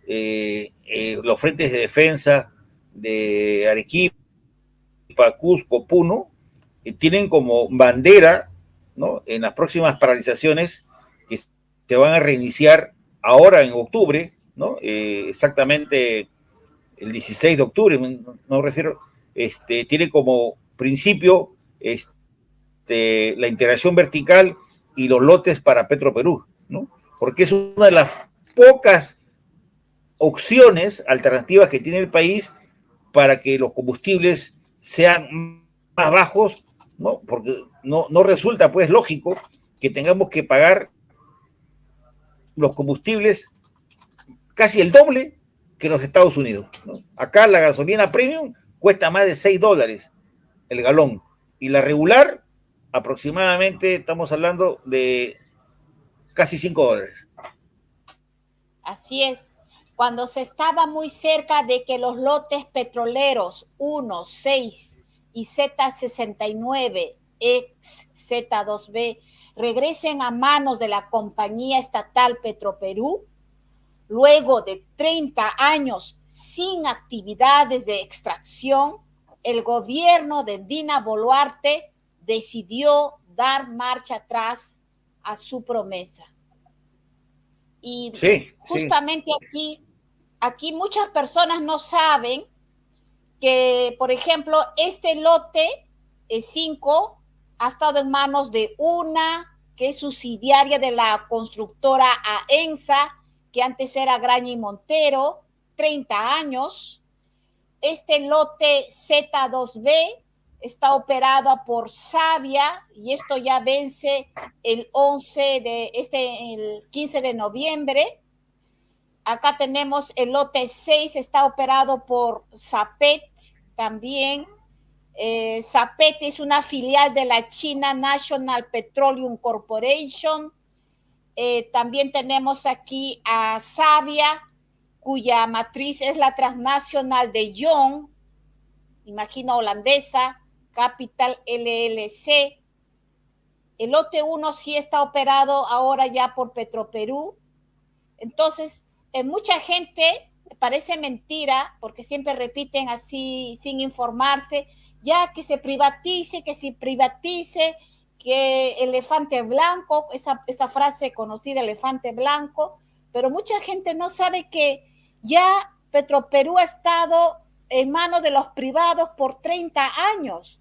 los frentes de defensa de Arequipa, Cusco, Puno, tienen como bandera, ¿no?, en las próximas paralizaciones que se van a reiniciar ahora en octubre, ¿no? Exactamente el 16 de octubre, no refiero, tiene como principio la integración vertical y los lotes para Petroperú, ¿no? Porque es una de las pocas opciones alternativas que tiene el país para que los combustibles sean más bajos, ¿no? Porque no resulta, pues, lógico que tengamos que pagar los combustibles casi el doble que en los Estados Unidos, ¿no? Acá la gasolina premium cuesta más de $6 el galón, y la regular aproximadamente estamos hablando de casi $5. Así es. Cuando se estaba muy cerca de que los lotes petroleros 1, 6 y Z69, ex Z2B, regresen a manos de la compañía estatal Petroperú, luego de 30 años sin actividades de extracción, el gobierno de Dina Boluarte decidió dar marcha atrás a su promesa. Y sí, justamente sí. aquí muchas personas no saben que, por ejemplo, este lote 5 ha estado en manos de una que es subsidiaria de la constructora AENSA, que antes era Graña y Montero, 30 años. Este lote Z2B está operado por Savia y esto ya vence el 15 de noviembre. Acá tenemos el lote 6, está operado por Zapet también. Zapet es una filial de la China National Petroleum Corporation. También tenemos aquí a Savia, cuya matriz es la transnacional de Young, imagino holandesa, Capital LLC. El lote 1 sí está operado ahora ya por Petroperú. Entonces, mucha gente parece mentira, porque siempre repiten así sin informarse, ya que se privatice, que elefante blanco, esa frase conocida, elefante blanco, pero mucha gente no sabe que ya Petroperú ha estado en manos de los privados por 30 años,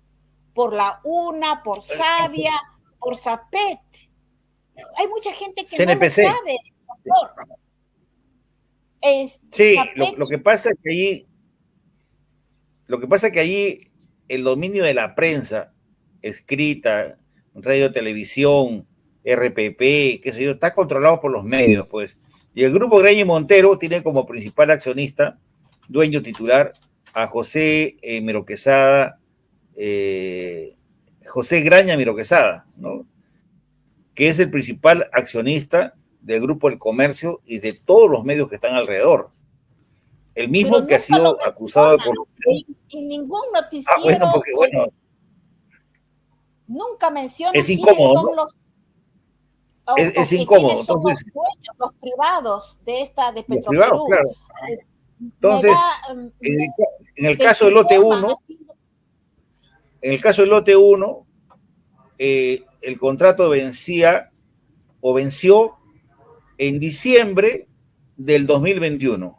por la UNA, por Savia, por Zapet. Hay mucha gente que CNPC. No lo sabe, doctor. Sí, lo que pasa es que allí el dominio de la prensa escrita, radio, televisión, RPP, qué sé yo, está controlado por los medios, pues. Y el grupo Graña y Montero tiene como principal accionista, dueño titular, a José Miro Quesada, José Graña Miro Quesada, ¿no?, que es el principal accionista del Grupo El Comercio y de todos los medios que están alrededor. El mismo que ha sido acusado de corrupción. Y ningún noticiero nunca menciona es incómodo, son los es incómodo. Entonces, los privados de Privados, Petroperú. claro. Entonces, en el caso del lote 1, el contrato venció en diciembre del 2021.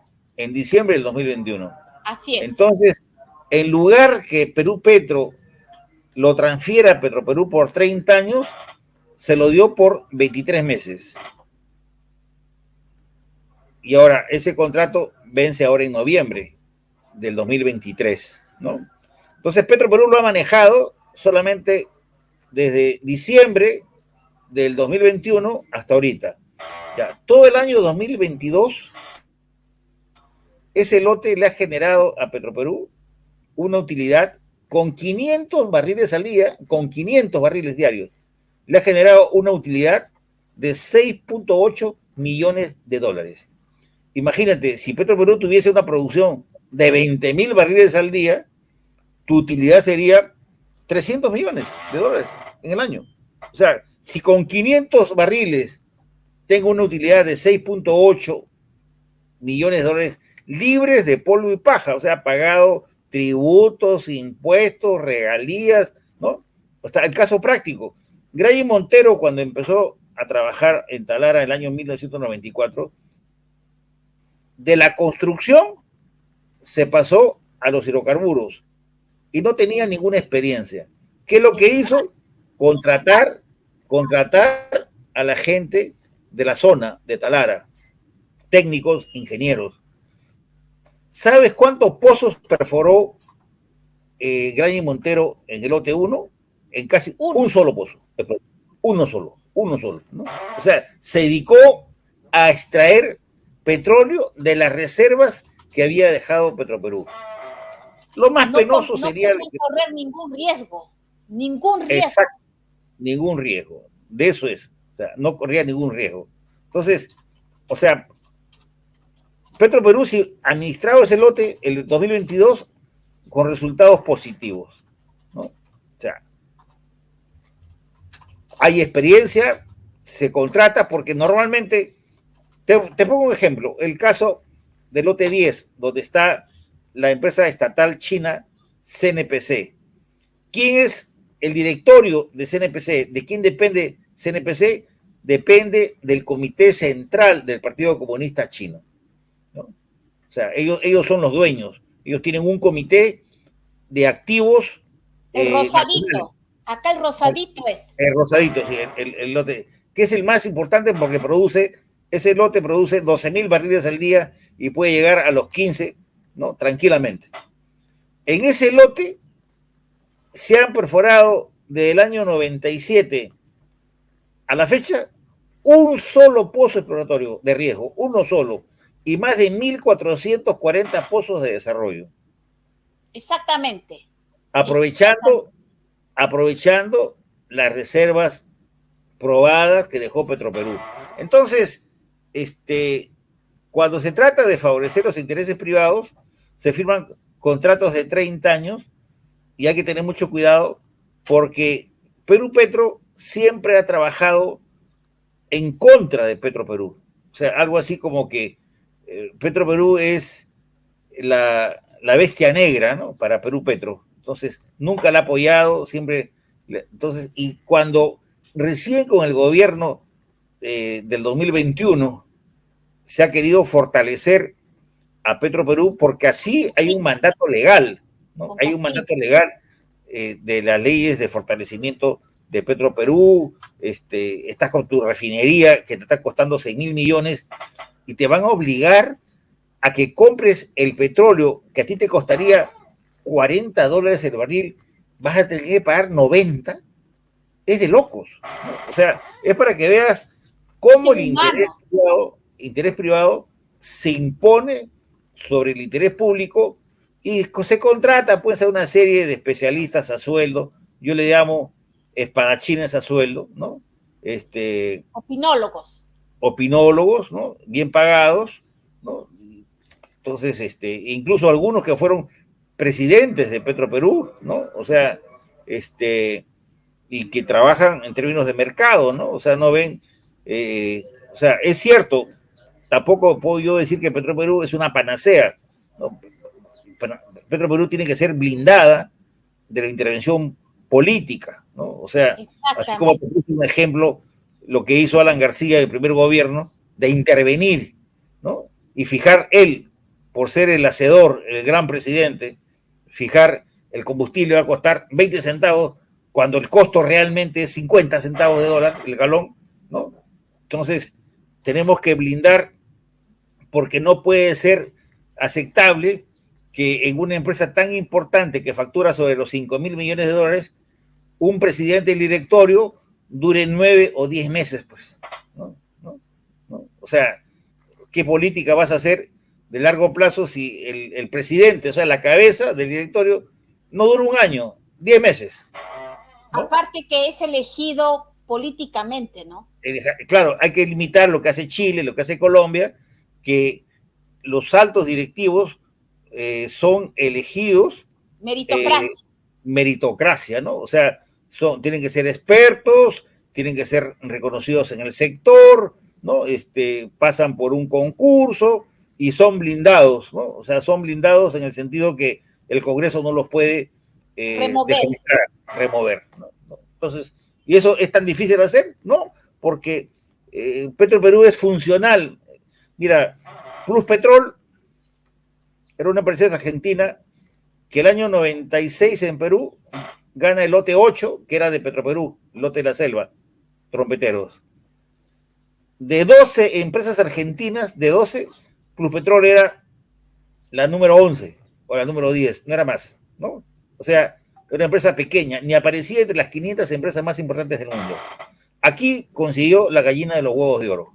Así es. Entonces, en lugar que Perú Petro lo transfiera a Petroperú por 30 años, se lo dio por 23 meses. Y ahora, ese contrato vence ahora en noviembre del 2023, ¿no? Entonces, Petroperú lo ha manejado solamente desde diciembre del 2021 hasta ahorita. Ya, todo el año 2022, ese lote le ha generado a Petroperú una utilidad con 500 barriles al día, con 500 barriles diarios. Le ha generado una utilidad de 6.8 millones de dólares. Imagínate, si Petroperú tuviese una producción de 20.000 barriles al día, tu utilidad sería 300 millones de dólares en el año. O sea, si con 500 barriles tengo una utilidad de 6.8 millones de dólares libres de polvo y paja, o sea, ha pagado tributos, impuestos, regalías, ¿no? O sea, el caso práctico. Gray Montero, cuando empezó a trabajar en Talara en el año 1994, de la construcción se pasó a los hidrocarburos y no tenía ninguna experiencia. ¿Qué es lo que hizo? Contratar a la gente de la zona de Talara, técnicos, ingenieros. ¿Sabes cuántos pozos perforó Gray Montero en el lote 1? En casi un solo pozo. Uno solo, ¿no? O sea, se dedicó a extraer petróleo de las reservas que había dejado Petroperú. Lo más penoso sería... No correr ningún riesgo. Exacto, ningún riesgo. De eso es. O sea, no corría ningún riesgo. Entonces, o sea, Petroperú sí administrado ese lote el 2022 con resultados positivos, ¿no? O sea, hay experiencia, se contrata, porque normalmente, te pongo un ejemplo, el caso del lote 10, donde está la empresa estatal china CNPC. ¿Quién es el directorio de CNPC? ¿De quién depende CNPC? Depende del Comité Central del Partido Comunista Chino, ¿no? O sea, ellos son los dueños. Ellos tienen un comité de activos. El rosadito. Nacional. Acá el rosadito es. El rosadito, sí, el lote, que es el más importante porque ese lote produce 12.000 barriles al día y puede llegar a los 15, ¿no? Tranquilamente. En ese lote se han perforado desde el año 97 a la fecha un solo pozo exploratorio de riesgo, uno solo, y más de 1.440 pozos de desarrollo. Exactamente. Aprovechando las reservas probadas que dejó Petroperú. Entonces, cuando se trata de favorecer los intereses privados, se firman contratos de 30 años y hay que tener mucho cuidado porque Perú Petro siempre ha trabajado en contra de Petroperú. O sea, algo así como que Petroperú es la bestia negra, ¿no? Para Perú Petro. Entonces, nunca la ha apoyado, siempre. Entonces, y cuando recién con el gobierno del 2021 se ha querido fortalecer a Petroperú, porque así hay un mandato legal, ¿no? Hay un mandato legal de las leyes de fortalecimiento de Petroperú. Estás con tu refinería que te está costando 6.000 millones y te van a obligar a que compres el petróleo que a ti te costaría $40 el barril, vas a tener que pagar 90. Es de locos, ¿no? O sea, es para que veas cómo el interés privado se impone sobre el interés público y se contrata pues a una serie de especialistas a sueldo. Yo le llamo espadachines a sueldo, ¿no? Opinólogos, ¿no? Bien pagados, ¿no? Entonces, incluso algunos que fueron presidentes de Petroperú, ¿no? O sea, y que trabajan en términos de mercado, ¿no? O sea, no ven, o sea, es cierto, tampoco puedo yo decir que Petroperú es una panacea, ¿no? Petroperú tiene que ser blindada de la intervención política, ¿no? O sea, así como te puse un ejemplo, lo que hizo Alan García el primer gobierno, de intervenir, ¿no? Y fijar él, por ser el hacedor, el gran presidente, fijar el combustible va a costar 20 centavos cuando el costo realmente es 50 centavos de dólar el galón, ¿no? Entonces, tenemos que blindar porque no puede ser aceptable que en una empresa tan importante que factura sobre los 5.000 millones de dólares, un presidente del directorio dure 9 o 10 meses, pues, ¿no? O sea, ¿qué política vas a hacer de largo plazo si el presidente, o sea, la cabeza del directorio, no dura un año, 10 meses? ¿No? Aparte que es elegido políticamente, ¿no? Claro, hay que limitar lo que hace Chile, lo que hace Colombia, que los altos directivos son elegidos meritocracia, ¿no? O sea, tienen que ser expertos, tienen que ser reconocidos en el sector, ¿no? Pasan por un concurso y son blindados, ¿no? O sea, son blindados en el sentido que el Congreso no los puede defenestrar, remover, ¿no? Entonces, ¿y eso es tan difícil de hacer? No, porque Petroperú es funcional. Mira, Pluspetrol era una empresa argentina que el año 96 en Perú gana el lote 8, que era de Petroperú, el lote de la selva, trompeteros. De 12 empresas argentinas, de 12, Pluspetrol era la número 11 o la número 10, no era más, ¿no? O sea, era una empresa pequeña, ni aparecía entre las 500 empresas más importantes del mundo. Aquí consiguió la gallina de los huevos de oro.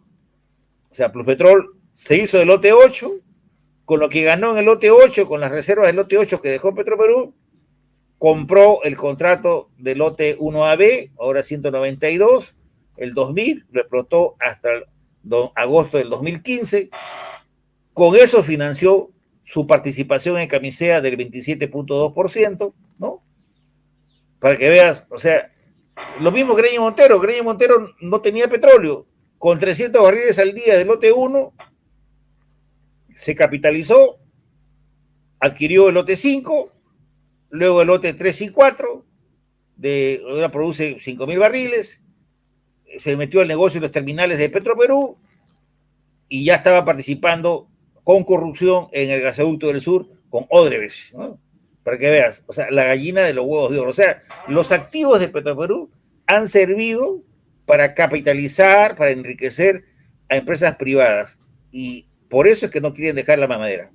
O sea, Pluspetrol se hizo del lote 8, con lo que ganó en el lote 8, con las reservas del lote 8 que dejó Petroperú, compró el contrato del lote 1AB, ahora 192, el 2000, lo explotó hasta el agosto del 2015. Con eso financió su participación en Camisea del 27.2%, ¿no? Para que veas, o sea, lo mismo Greño Montero no tenía petróleo, con 300 barriles al día del lote 1, se capitalizó, adquirió el lote 5, luego el lote 3 y 4, ahora produce 5.000 barriles, se metió al negocio de los terminales de Petroperú y ya estaba participando con corrupción en el gasoducto del sur con Odebrecht, ¿no? Para que veas, o sea, la gallina de los huevos de oro. O sea, los activos de Petroperú han servido para capitalizar, para enriquecer a empresas privadas. Y por eso es que no quieren dejar la mamadera.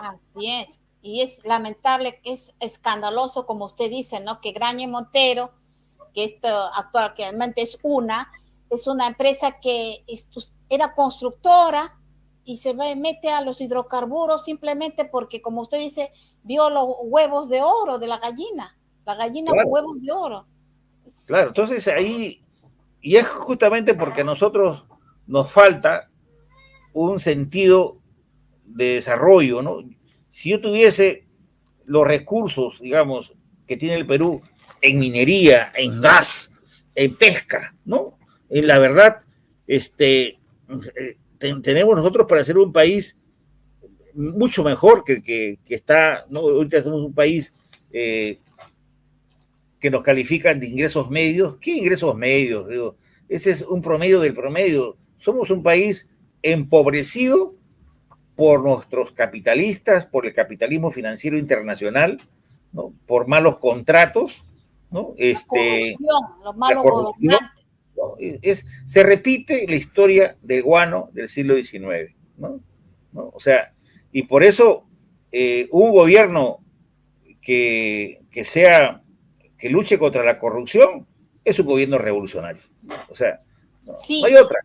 Así es. Y es lamentable, que es escandaloso, como usted dice, ¿no? Que Graña Montero, que esto actualmente es una empresa que era constructora y se mete a los hidrocarburos simplemente porque, como usted dice, vio los huevos de oro de la gallina Claro. con huevos de oro. Claro, entonces ahí, y es justamente porque a nosotros nos falta un sentido de desarrollo, ¿no? Si yo tuviese los recursos, digamos, que tiene el Perú en minería, en gas, en pesca, ¿no? En la verdad, tenemos nosotros para ser un país mucho mejor que está, ¿no? Ahorita somos un país que nos califican de ingresos medios. ¿Qué ingresos medios? Digo, ese es un promedio del promedio. Somos un país empobrecido por nuestros capitalistas, por el capitalismo financiero internacional, ¿no? Por malos contratos, ¿no? Los malos gobernantes. ¿no? Se repite la historia del guano del siglo XIX, ¿no? O sea, y por eso un gobierno que luche contra la corrupción es un gobierno revolucionario. O sea, sí, no hay otra.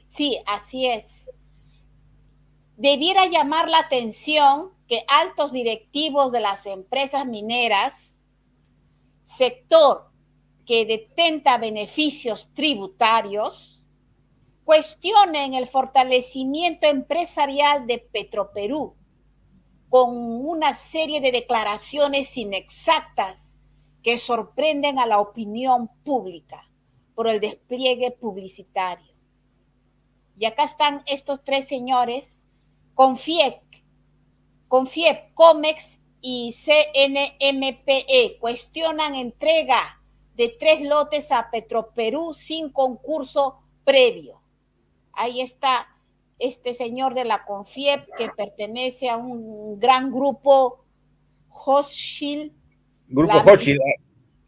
Sí, así es. Debiera llamar la atención que altos directivos de las empresas mineras, sector que detenta beneficios tributarios, cuestionen el fortalecimiento empresarial de Petroperú con una serie de declaraciones inexactas que sorprenden a la opinión pública por el despliegue publicitario. Y acá están estos tres señores, Confiep, Comex y CNMPE, cuestionan entrega de 3 lotes a Petroperú sin concurso previo. Ahí está este señor de la Confiep, que pertenece a un gran grupo Hochschild. Grupo Hochschild,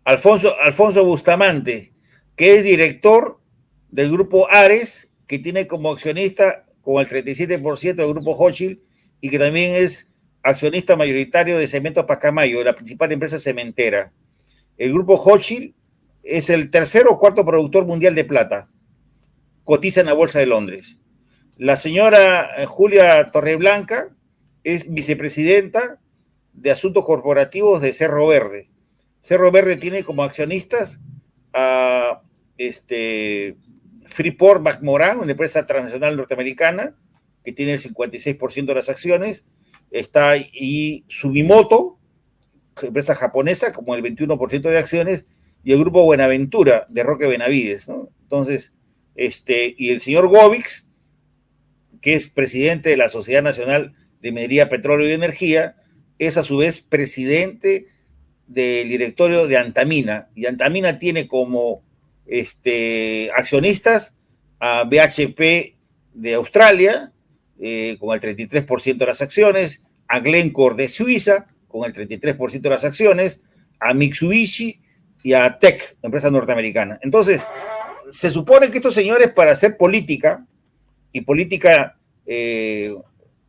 Alfonso Bustamante, que es director del grupo Ares, que tiene como accionista con el 37% del grupo Hochschild y que también es accionista mayoritario de Cementos Pacamayo, la principal empresa cementera. El grupo Hochschild es el tercer o cuarto productor mundial de plata. Cotiza en la Bolsa de Londres. La señora Julia Torreblanca es vicepresidenta de Asuntos Corporativos de Cerro Verde. Cerro Verde tiene como accionistas a Freeport McMoran, una empresa transnacional norteamericana que tiene el 56% de las acciones. Está ahí Sumitomo, empresa japonesa, como el 21% de acciones, y el grupo Buenaventura, de Roque Benavides, ¿no? Entonces, y el señor Govix, que es presidente de la Sociedad Nacional de Minería, Petróleo y Energía, es a su vez presidente del directorio de Antamina, y Antamina tiene como accionistas a BHP de Australia, con el 33% de las acciones, a Glencore de Suiza, con el 33% de las acciones, a Mitsubishi y a Teck, empresa norteamericana. Entonces, se supone que estos señores, para hacer política, y política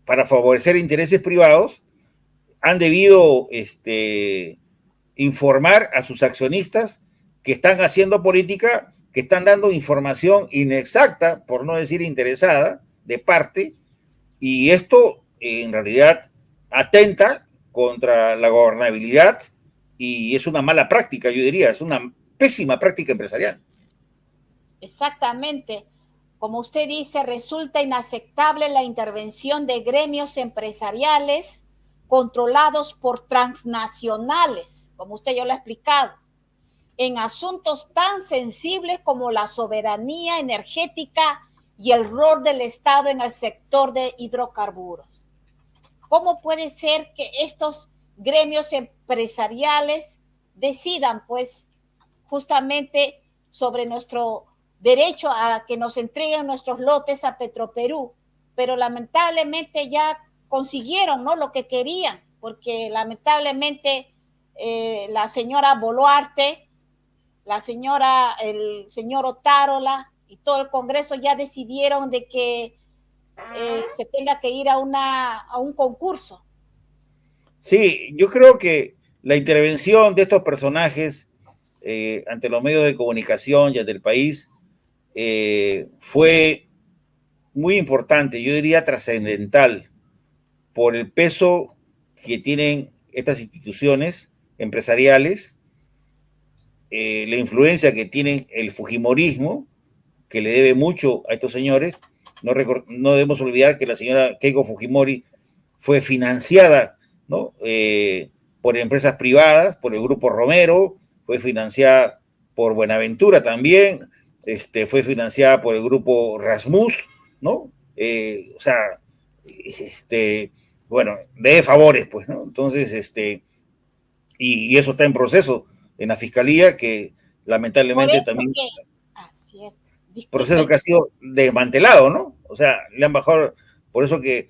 para favorecer intereses privados, han debido informar a sus accionistas que están haciendo política, que están dando información inexacta, por no decir interesada, de parte, y esto en realidad atenta contra la gobernabilidad y es una mala práctica, yo diría, es una pésima práctica empresarial. Exactamente. Como usted dice, resulta inaceptable la intervención de gremios empresariales controlados por transnacionales, como usted ya lo ha explicado, en asuntos tan sensibles como la soberanía energética y el rol del Estado en el sector de hidrocarburos. ¿Cómo puede ser que estos gremios empresariales decidan, pues, justamente sobre nuestro derecho a que nos entreguen nuestros lotes a Petroperú? Pero lamentablemente ya consiguieron, ¿no?, lo que querían, porque lamentablemente la señora Boluarte, el señor Otárola y todo el Congreso ya decidieron de que se tenga que ir a un concurso. Sí, yo creo que la intervención de estos personajes ante los medios de comunicación y ante el país fue muy importante, yo diría trascendental, por el peso que tienen estas instituciones empresariales, la influencia que tienen el fujimorismo, que le debe mucho a estos señores. No debemos olvidar que la señora Keiko Fujimori fue financiada, ¿no?, por empresas privadas, por el Grupo Romero, fue financiada por Buenaventura también, fue financiada por el Grupo Rasmus, ¿no? O sea, bueno, debe favores, pues, ¿no? Entonces, y eso está en proceso en la Fiscalía, que lamentablemente también... Así es. Disculpe. Proceso que ha sido desmantelado, ¿no? O sea, le han bajado, por eso que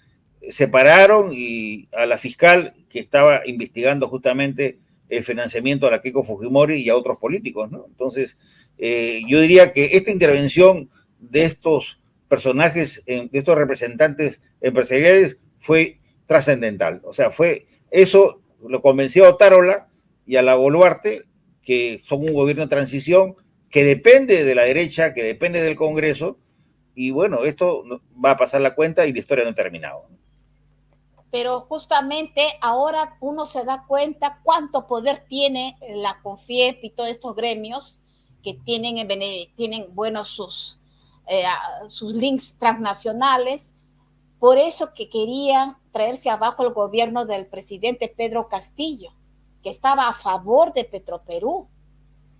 separaron y a la fiscal que estaba investigando justamente el financiamiento a la Keiko Fujimori y a otros políticos, ¿no? Entonces, yo diría que esta intervención de estos personajes, de estos representantes empresariales, fue trascendental. O sea, eso lo convenció a Otárola y a la Boluarte, que son un gobierno de transición, que depende de la derecha, que depende del Congreso, y bueno, esto va a pasar la cuenta y la historia no ha terminado. Pero justamente ahora uno se da cuenta cuánto poder tiene la CONFIEP y todos estos gremios que tienen bueno, sus links transnacionales. Por eso que querían traerse abajo el gobierno del presidente Pedro Castillo, que estaba a favor de Petroperú.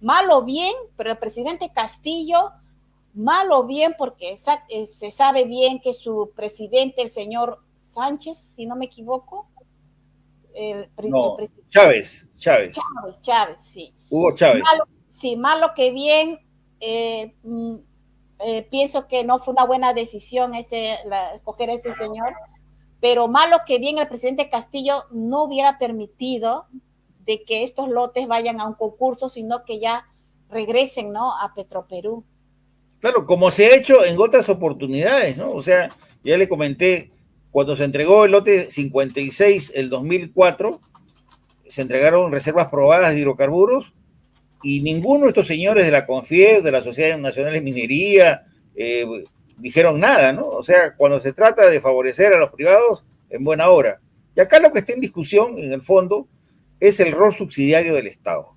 Mal o bien, pero el presidente Castillo, mal o bien, porque se sabe bien que su presidente, el señor Sánchez, si no me equivoco, Chávez, sí. Hugo Chávez. Malo que bien, pienso que no fue una buena decisión escoger a ese señor, pero malo que bien el presidente Castillo no hubiera permitido de que estos lotes vayan a un concurso, sino que ya regresen, ¿no?, a Petroperú. Claro, como se ha hecho en otras oportunidades, ¿no? O sea, ya le comenté, cuando se entregó el lote 56, el 2004, se entregaron reservas probadas de hidrocarburos y ninguno de estos señores de la CONFIEP, de la Sociedad Nacional de Minería, dijeron nada, ¿no? O sea, cuando se trata de favorecer a los privados, en buena hora. Y acá lo que está en discusión, en el fondo, es el rol subsidiario del Estado.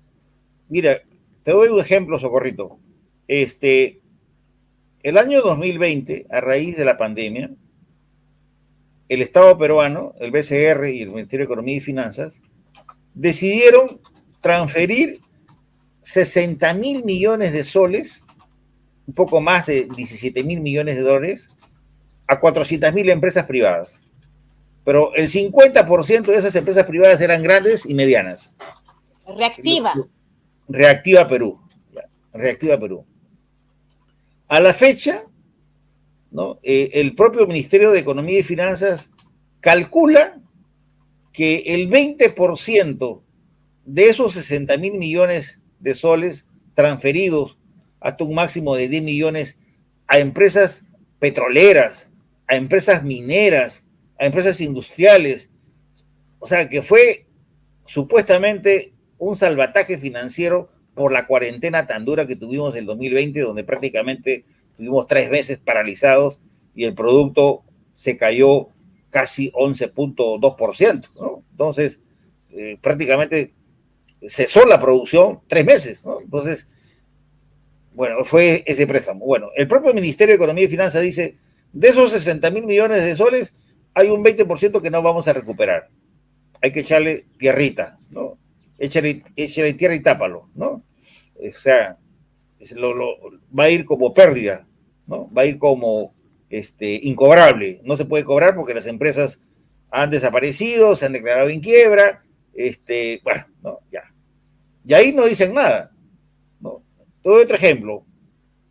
Mira, te doy un ejemplo, Socorrito. El año 2020, a raíz de la pandemia, el Estado peruano, el BCR y el Ministerio de Economía y Finanzas, decidieron transferir 60.000 millones de soles, un poco más de 17.000 millones de dólares, a 400.000 empresas privadas. Pero el 50% de esas empresas privadas eran grandes y medianas. Reactiva. Reactiva Perú. Reactiva Perú. A la fecha, ¿no? El propio Ministerio de Economía y Finanzas calcula que el 20% de esos 60.000 millones de soles transferidos hasta un máximo de 10 millones a empresas petroleras, a empresas mineras, a empresas industriales. O sea, que fue supuestamente un salvataje financiero por la cuarentena tan dura que tuvimos en el 2020, donde prácticamente tuvimos 3 meses paralizados y el producto se cayó casi 11.2%, ¿no? Entonces, prácticamente cesó la producción 3 meses, ¿no? Entonces, bueno, fue ese préstamo. Bueno, el propio Ministerio de Economía y Finanzas dice, de esos 60.000 millones de soles, hay un 20% que no vamos a recuperar. Hay que echarle tierrita, ¿no? Échale tierra y tápalo, ¿no? O sea, va a ir como pérdida, ¿no? Va a ir como incobrable. No se puede cobrar porque las empresas han desaparecido, se han declarado en quiebra, bueno, ¿no? Ya. Y ahí no dicen nada, ¿no? Te doy otro ejemplo,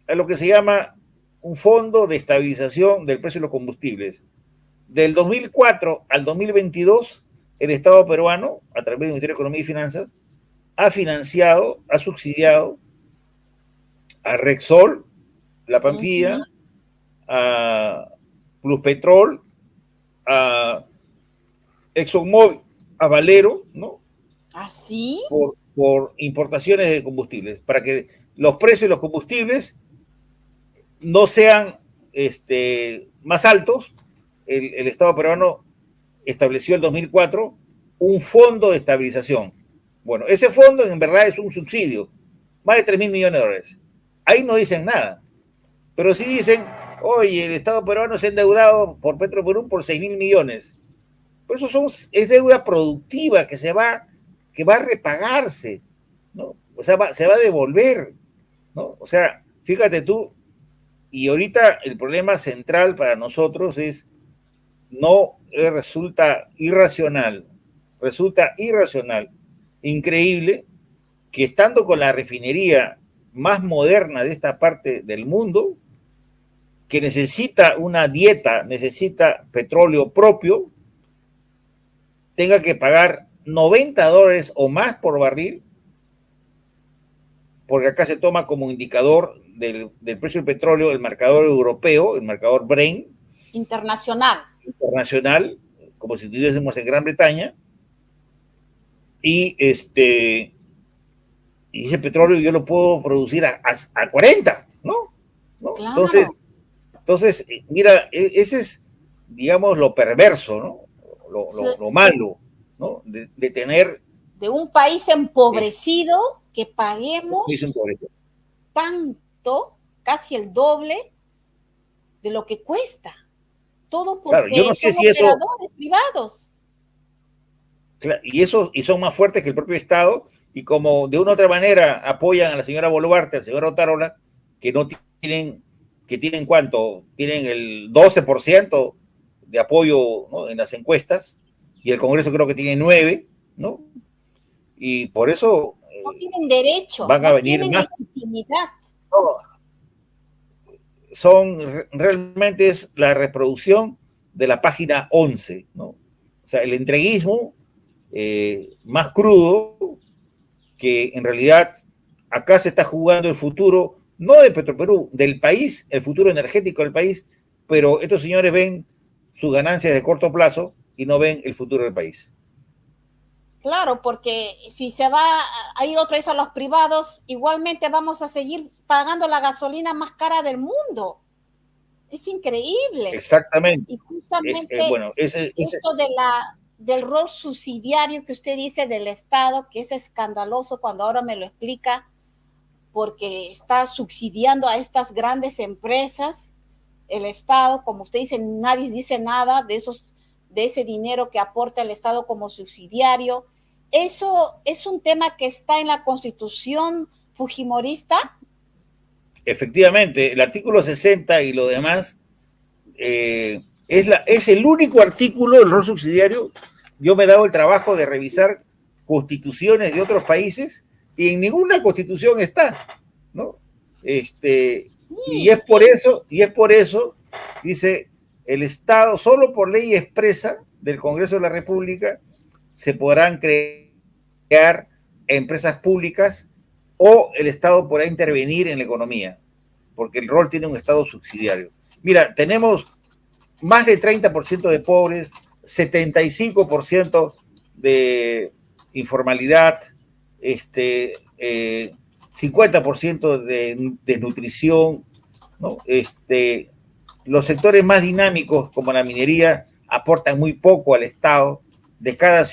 es lo que se llama un fondo de estabilización del precio de los combustibles. Del 2004 al 2022, el Estado peruano, a través del Ministerio de Economía y Finanzas, ha financiado, ha subsidiado a Rexol, La Pampilla, a Pluspetrol, a ExxonMobil, a Valero, ¿no? ¿Ah, sí? Por importaciones de combustibles, para que los precios de los combustibles no sean más altos. El Estado peruano estableció en 2004 un fondo de estabilización. Bueno, ese fondo en verdad es un subsidio, más de 3.000 millones de dólares. Ahí no dicen nada, pero sí dicen, oye, el Estado peruano se ha endeudado por Petroperú por 6.000 millones. Pues eso es deuda productiva que va a repagarse, ¿no? O sea, se va a devolver, ¿no? O sea, fíjate tú, y ahorita el problema central para nosotros es, no resulta irracional, increíble, que estando con la refinería más moderna de esta parte del mundo, que necesita una dieta, necesita petróleo propio, tenga que pagar $90 o más por barril, porque acá se toma como indicador del precio del petróleo el marcador europeo, el marcador Brent. Internacional, como si estuviésemos en Gran Bretaña, y ese petróleo yo lo puedo producir a 40, ¿no? Claro. Entonces, mira, ese es, digamos, lo perverso, ¿no? Lo malo, ¿no? De tener... De un país empobrecido que paguemos tanto, casi el doble de lo que cuesta. Todo porque claro, yo no sé son si operadores privados. Y son más fuertes que el propio Estado, y como de una u otra manera apoyan a la señora Boluarte, al señor Otárola, que tienen ¿cuánto? Tienen el 12% de apoyo, ¿no?, en las encuestas, y el Congreso creo que tiene 9%, ¿no? Y por eso no tienen derecho, van a venir tienen más. Legitimidad. Realmente es la reproducción de la página 11, ¿no? O sea, el entreguismo más crudo, que en realidad acá se está jugando el futuro, no de Petroperú, del país, el futuro energético del país, pero estos señores ven sus ganancias de corto plazo y no ven el futuro del país. Claro, porque si se va a ir otra vez a los privados, igualmente vamos a seguir pagando la gasolina más cara del mundo. Es increíble. Exactamente. Y justamente esto del rol subsidiario que usted dice del Estado, que es escandaloso cuando ahora me lo explica, porque está subsidiando a estas grandes empresas, el Estado, como usted dice, nadie dice nada de ese dinero que aporta el Estado como subsidiario. ¿Eso es un tema que está en la Constitución fujimorista? Efectivamente, el artículo 60 y lo demás es el único artículo del rol subsidiario. Yo me he dado el trabajo de revisar constituciones de otros países y en ninguna constitución está, ¿no? Y es por eso, dice, el Estado, solo por ley expresa del Congreso de la República, se podrán crear empresas públicas o el Estado podrá intervenir en la economía, porque el rol tiene un Estado subsidiario. Mira, tenemos más de 30% de pobres, 75% de informalidad, 50% de desnutrición, ¿no? Los sectores más dinámicos, como la minería, aportan muy poco al Estado. De cada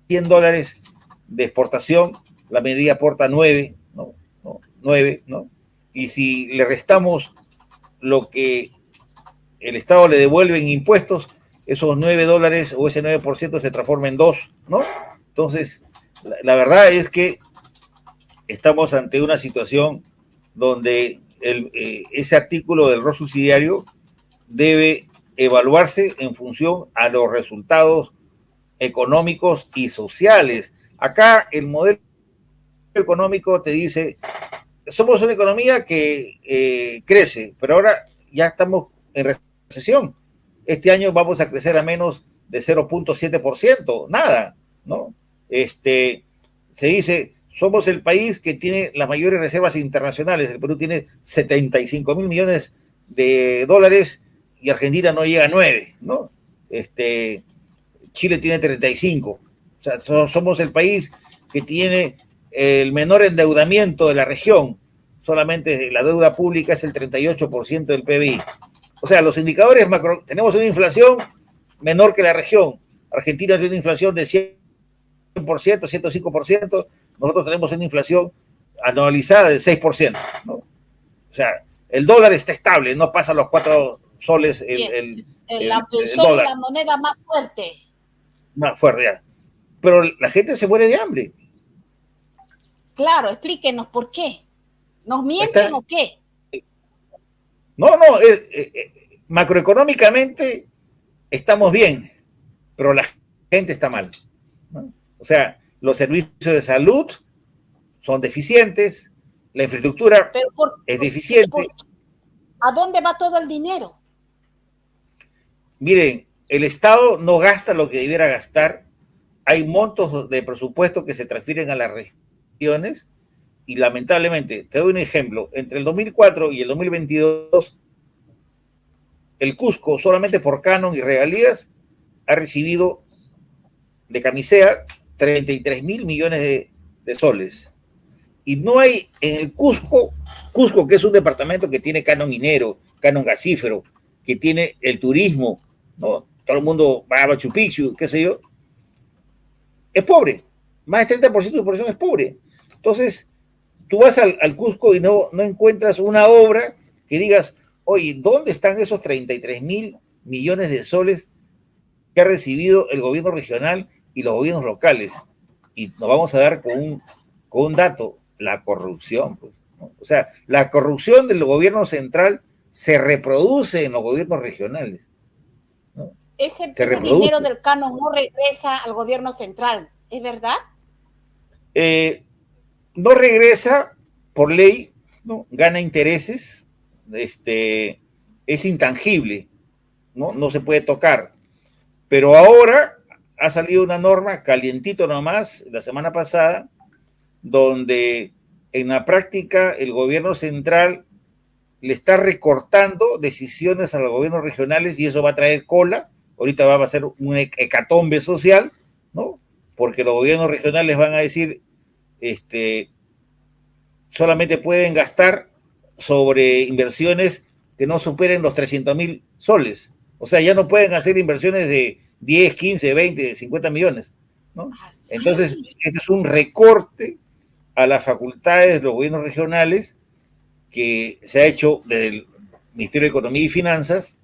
$100 de exportación, la minería aporta 9, ¿no? 9, ¿no? Y si le restamos lo que el Estado le devuelve en impuestos, esos $9 o ese 9% se transforma en 2, ¿no? Entonces, la verdad es que estamos ante una situación donde ese artículo del rol subsidiario debe evaluarse en función a los resultados económicos y sociales. Acá el modelo económico te dice, somos una economía que crece, pero ahora ya estamos en recesión. Este año vamos a crecer a menos de 0.7%, nada, ¿no? Se dice, somos el país que tiene las mayores reservas internacionales. El Perú tiene 75.000 millones de dólares y Argentina no llega a 9, ¿no? Chile tiene 35. O sea, somos el país que tiene el menor endeudamiento de la región. Solamente la deuda pública es el 38% del PBI. O sea, los indicadores macro, tenemos una inflación menor que la región. Argentina tiene una inflación de 100%, 105%. Nosotros tenemos una inflación anualizada de 6%, ¿no? O sea, el dólar está estable, no pasa los 4 soles el sol dólar. Es la moneda más fuerte. Más fuerte, ya. Pero la gente se muere de hambre. Claro, explíquenos por qué. ¿Nos mienten o qué? No, macroeconómicamente estamos bien, pero la gente está mal, ¿no? O sea, los servicios de salud son deficientes, la infraestructura es deficiente. ¿A dónde va todo el dinero? Miren, el Estado no gasta lo que debiera gastar. Hay montos de presupuesto que se transfieren a las regiones y lamentablemente, te doy un ejemplo, entre el 2004 y el 2022, el Cusco, solamente por canon y regalías, ha recibido de camisea 33.000 millones de soles. Y no hay en el Cusco, que es un departamento que tiene canon minero, canon gasífero, que tiene el turismo, ¿no? Todo el mundo va a Machu Picchu, qué sé yo. Es pobre. Más del 30% de la población es pobre. Entonces, tú vas al Cusco y no encuentras una obra que digas, oye, ¿dónde están esos 33.000 millones de soles que ha recibido el gobierno regional y los gobiernos locales? Y nos vamos a dar con un dato, la corrupción, pues, ¿no? O sea, la corrupción del gobierno central se reproduce en los gobiernos regionales, ¿no? Ese dinero del canon no regresa al gobierno central, ¿es verdad? No regresa por ley, ¿no? Gana intereses, es intangible, no se puede tocar. Pero ahora ha salido una norma calientito nomás, la semana pasada, donde en la práctica el gobierno central le está recortando decisiones a los gobiernos regionales y eso va a traer cola. Ahorita va a ser un hecatombe social, ¿no? Porque los gobiernos regionales van a decir, solamente pueden gastar sobre inversiones que no superen los 300.000 soles. O sea, ya no pueden hacer inversiones de 10, 15, 20, 50 millones, ¿no? Entonces, este es un recorte a las facultades de los gobiernos regionales que se ha hecho desde el Ministerio de Economía y Finanzas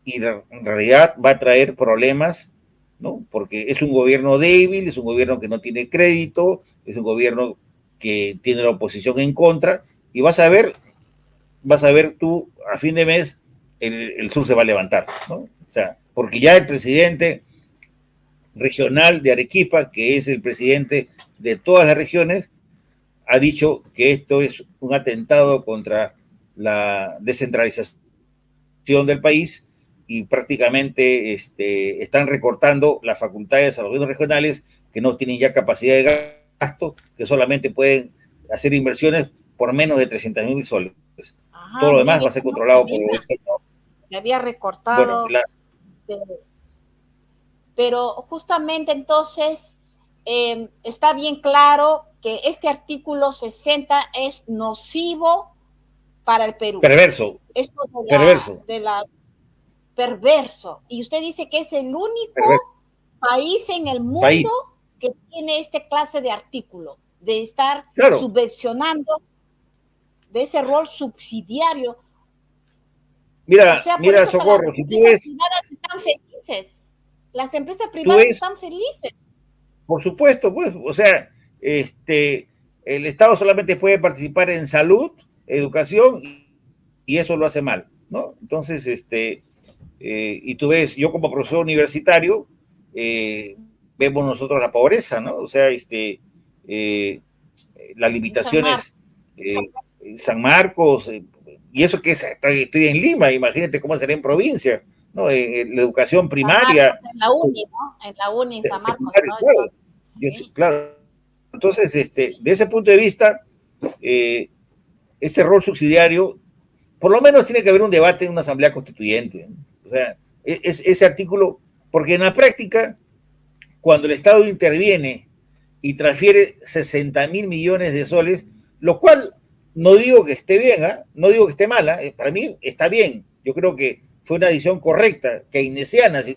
y en realidad va a traer problemas, ¿no? Porque es un gobierno débil, es un gobierno que no tiene crédito, es un gobierno que tiene la oposición en contra y vas a ver tú a fin de mes el sur se va a levantar, ¿no? O sea, porque ya el presidente regional de Arequipa, que es el presidente de todas las regiones, ha dicho que esto es un atentado contra la descentralización del país y prácticamente están recortando las facultades a los gobiernos regionales que no tienen ya capacidad de gasto, que solamente pueden hacer inversiones por menos de 300.000 soles. Ajá, Todo lo mira, demás va a ser controlado por el gobierno. le había recortado. Bueno, pero justamente entonces está bien claro que este artículo 60 es nocivo para el Perú. Perverso. Esto Perverso. Perverso. Y usted dice que es el único país en el mundo que tiene esta clase de artículo, de estar subvencionando, de ese rol subsidiario. Mira, o sea, mira, Socorro, si tú ves... privadas están felices. Las empresas privadas están felices. Por supuesto, pues, o sea, el Estado solamente puede participar en salud, educación, y eso lo hace mal, ¿no? Entonces, y tú ves, yo como profesor universitario, vemos nosotros la pobreza, ¿no? O sea, las limitaciones en San Marcos, y eso que estoy en Lima, imagínate cómo será en provincia, ¿no? La educación primaria. En la UNI, ¿no? En la UNI, en San Marcos, ¿no? Claro. Claro. Entonces, de ese punto de vista, ese rol subsidiario, por lo menos tiene que haber un debate en una asamblea constituyente, ¿no? O sea, ese artículo, porque en la práctica, cuando el Estado interviene y transfiere 60.000 millones de soles, lo cual no digo que esté bien, no digo que esté mala, para mí está bien. Yo creo que fue una decisión correcta, keynesiana, si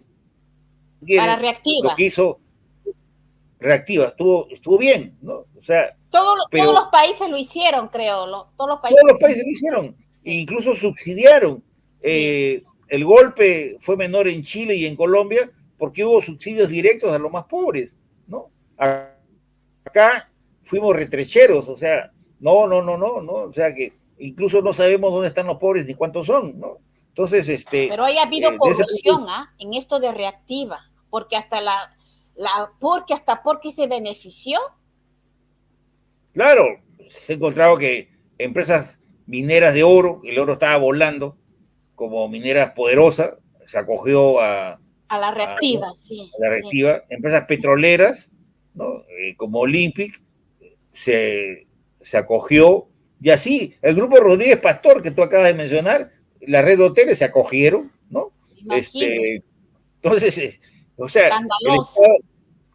quieres, para Reactiva. Lo que hizo Reactiva, estuvo bien, ¿no? O sea, todos los países lo hicieron, creo. Todos los países lo hicieron, sí. Incluso subsidiaron. Sí. El golpe fue menor en Chile y en Colombia porque hubo subsidios directos a los más pobres, ¿no? Acá fuimos retrecheros, o sea, no, o sea que incluso no sabemos dónde están los pobres ni cuántos son, ¿no? Entonces, pero ha habido corrupción, en esto de Reactiva, porque hasta porque se benefició. Claro, se ha encontrado que empresas mineras de oro, el oro estaba volando como mineras poderosas, se acogió a la Reactiva, sí. A la Reactiva, sí. Empresas petroleras, ¿no? Como Olympic, se acogió, y así, el grupo Rodríguez Pastor, que tú acabas de mencionar, la red de hoteles se acogieron, ¿no? Entonces, o sea,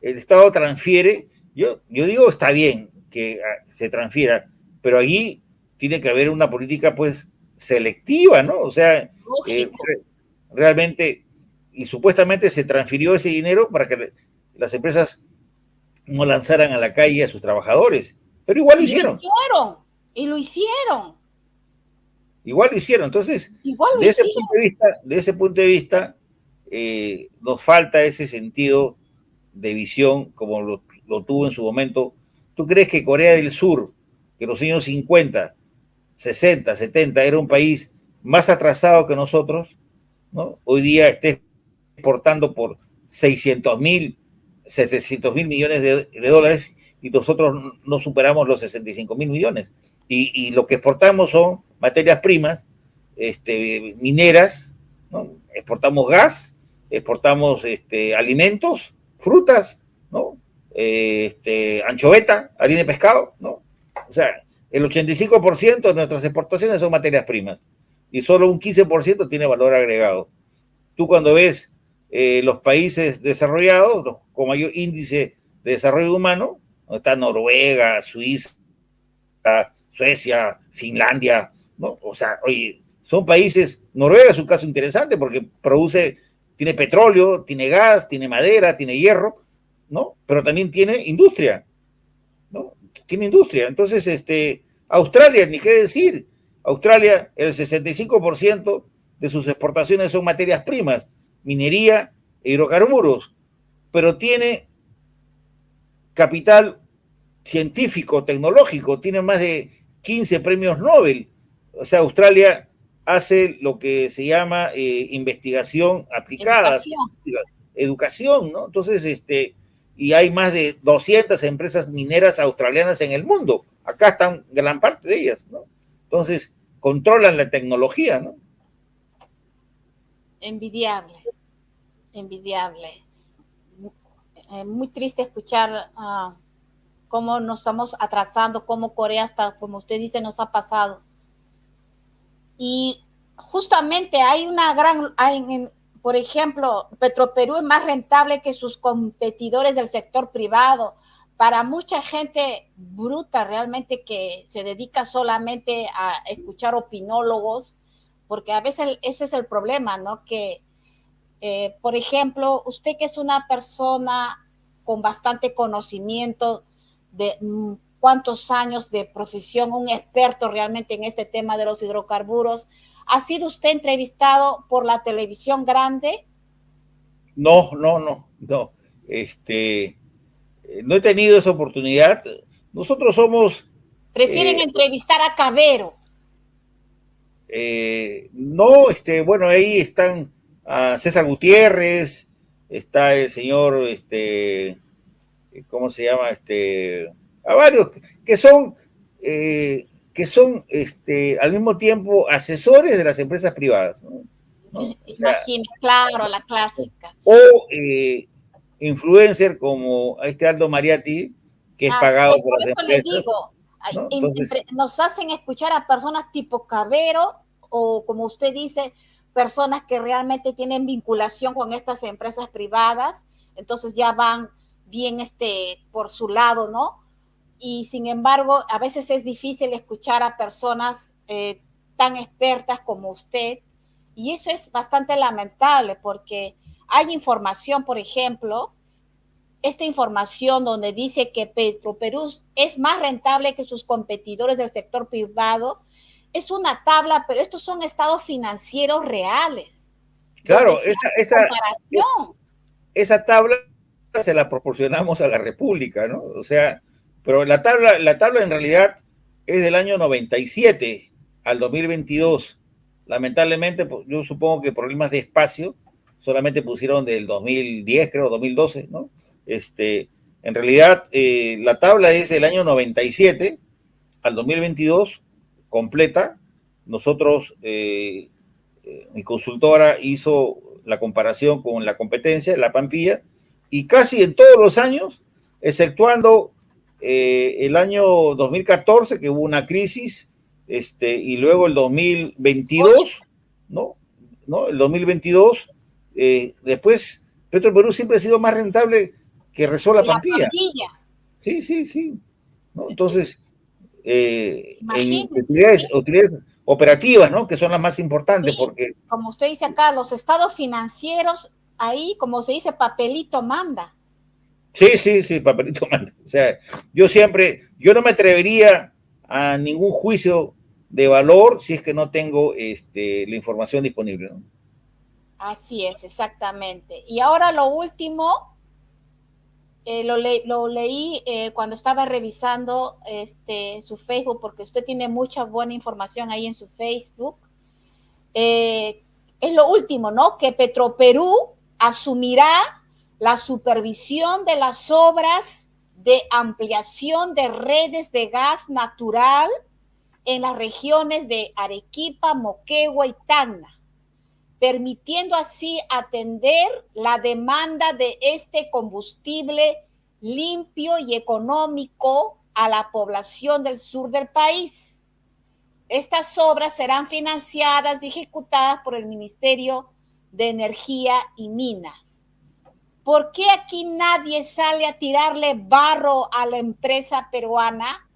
el Estado transfiere, yo digo está bien que se transfiera, pero allí tiene que haber una política pues selectiva, ¿no? O sea, realmente, y supuestamente se transfirió ese dinero para que las empresas no lanzaran a la calle a sus trabajadores, pero igual lo hicieron. Igual lo hicieron. Entonces, de ese punto de vista, nos falta ese sentido de visión como lo tuvo en su momento. ¿Tú crees que Corea del Sur, que en los años 50, 60, 70 era un país más atrasado que nosotros, ¿no? Hoy día esté exportando por 600.000, 700.000 millones de dólares y nosotros no superamos los 65.000 millones? Y lo que exportamos son materias primas, mineras, ¿no? Exportamos gas, exportamos alimentos, frutas, ¿no? Anchoveta, harina de pescado, ¿no? O sea, el 85% de nuestras exportaciones son materias primas y solo un 15% tiene valor agregado. Tú cuando ves los países desarrollados, los con mayor índice de desarrollo humano, donde está Noruega, Suiza, Suecia, Finlandia, ¿no? O sea, oye, son países, Noruega es un caso interesante porque tiene petróleo, tiene gas, tiene madera, tiene hierro, ¿no? Pero también tiene industria, ¿no? Tiene industria. Entonces, Australia, ni qué decir, Australia, el 65% de sus exportaciones son materias primas, minería e hidrocarburos, pero tiene capital científico, tecnológico, tiene más de 15 premios Nobel. O sea, Australia hace lo que se llama investigación aplicada, Educación. educación, ¿no? Entonces, y hay más de 200 empresas mineras australianas en el mundo. Acá están gran parte de ellas, ¿no? Entonces, controlan la tecnología, ¿no? Envidiable, envidiable. Muy triste escuchar cómo nos estamos atrasando, cómo Corea está, como usted dice, nos ha pasado. Y justamente hay una gran, por ejemplo, Petroperú es más rentable que sus competidores del sector privado. Para mucha gente bruta realmente que se dedica solamente a escuchar opinólogos, porque a veces ese es el problema, ¿no? Que, por ejemplo, usted que es una persona con bastante conocimiento de cuántos años de profesión, un experto realmente en este tema de los hidrocarburos, ¿ha sido usted entrevistado por la televisión grande? No, no, no, no. No he tenido esa oportunidad. Nosotros somos, Prefieren entrevistar a Cabero. no, bueno, ahí están César Gutiérrez, está el señor, ¿cómo se llama? A varios que son al mismo tiempo asesores de las empresas privadas, ¿no? ¿No? O sea, Imagina, claro, la clásica. o Sí. influencer como Aldo Mariatti, que es Así pagado es, por por las eso le empresas, digo, ¿no? Entonces, nos hacen escuchar a personas tipo Cabero o como usted dice, personas que realmente tienen vinculación con estas empresas privadas, entonces ya van bien por su lado, ¿no? Y sin embargo, a veces es difícil escuchar a personas tan expertas como usted, y eso es bastante lamentable porque hay información, por ejemplo, esta información donde dice que Petroperú es más rentable que sus competidores del sector privado, es una tabla, pero estos son estados financieros reales, donde claro, se hace comparación. esa tabla se la proporcionamos a la República, ¿no? O sea, pero la tabla en realidad es del año 97 al 2022. Lamentablemente, yo supongo que problemas de espacio solamente pusieron del 2010, creo, 2012, ¿no? En realidad, la tabla es del año 97 al 2022, completa. Nosotros, mi consultora hizo la comparación con la competencia, la Pampilla, y casi en todos los años, exceptuando el año 2014, que hubo una crisis, y luego el 2022, ¿no? ¿No? El 2022, después, Petroperú siempre ha sido más rentable que Resola La Pampilla. Pampilla. Sí, sí, sí. ¿No? Entonces, en Imagínense, sí. utilidades operativas, ¿no? Que son las más importantes, Sí, porque como usted dice acá, los estados financieros, ahí, como se dice, papelito manda. sí, sí, sí, papelito manda. O sea, yo no me atrevería a ningún juicio de valor si es que no tengo la información disponible, ¿no? Así es, exactamente. Y ahora lo último, lo leí cuando estaba revisando su Facebook, porque usted tiene mucha buena información ahí en su Facebook. Es lo último, ¿no? Que Petroperú asumirá la supervisión de las obras de ampliación de redes de gas natural en las regiones de Arequipa, Moquegua y Tacna, permitiendo así atender la demanda de este combustible limpio y económico a la población del sur del país. Estas obras serán financiadas y ejecutadas por el Ministerio de Energía y Minas. ¿Por qué aquí nadie sale a tirarle barro a la empresa peruana?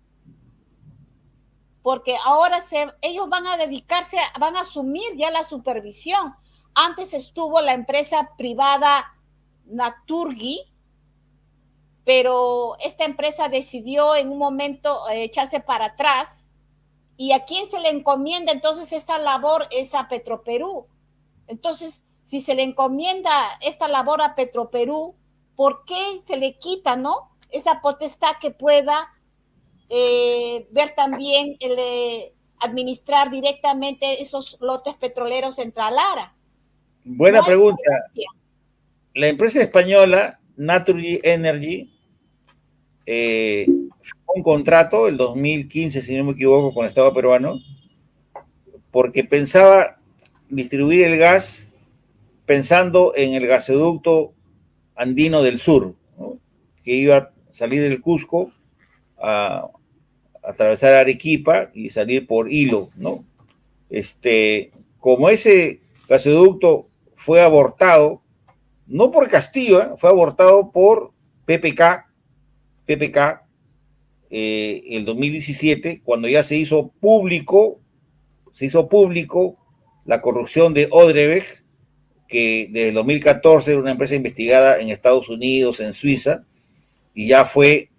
Porque ahora ellos van a dedicarse, van a asumir ya la supervisión. Antes estuvo la empresa privada Naturgy, pero esta empresa decidió en un momento echarse para atrás. ¿Y a quién se le encomienda entonces esta labor? Es a Petroperú. Entonces, si se le encomienda esta labor a Petroperú, ¿por qué se le quita, no? Esa potestad que pueda ver también administrar directamente esos lotes petroleros entre Lara. Buena pregunta. La empresa española Naturgy Energy un contrato el 2015, si no me equivoco, con el Estado peruano, porque pensaba distribuir el gas pensando en el gasoducto andino del sur, ¿no? Que iba a salir del Cusco a atravesar Arequipa y salir por Hilo, ¿no? Como ese gasoducto fue abortado, no por Castillo, fue abortado por PPK el 2017, cuando ya se hizo público la corrupción de Odebrecht, que desde el 2014 era una empresa investigada en Estados Unidos, en Suiza, y ya fue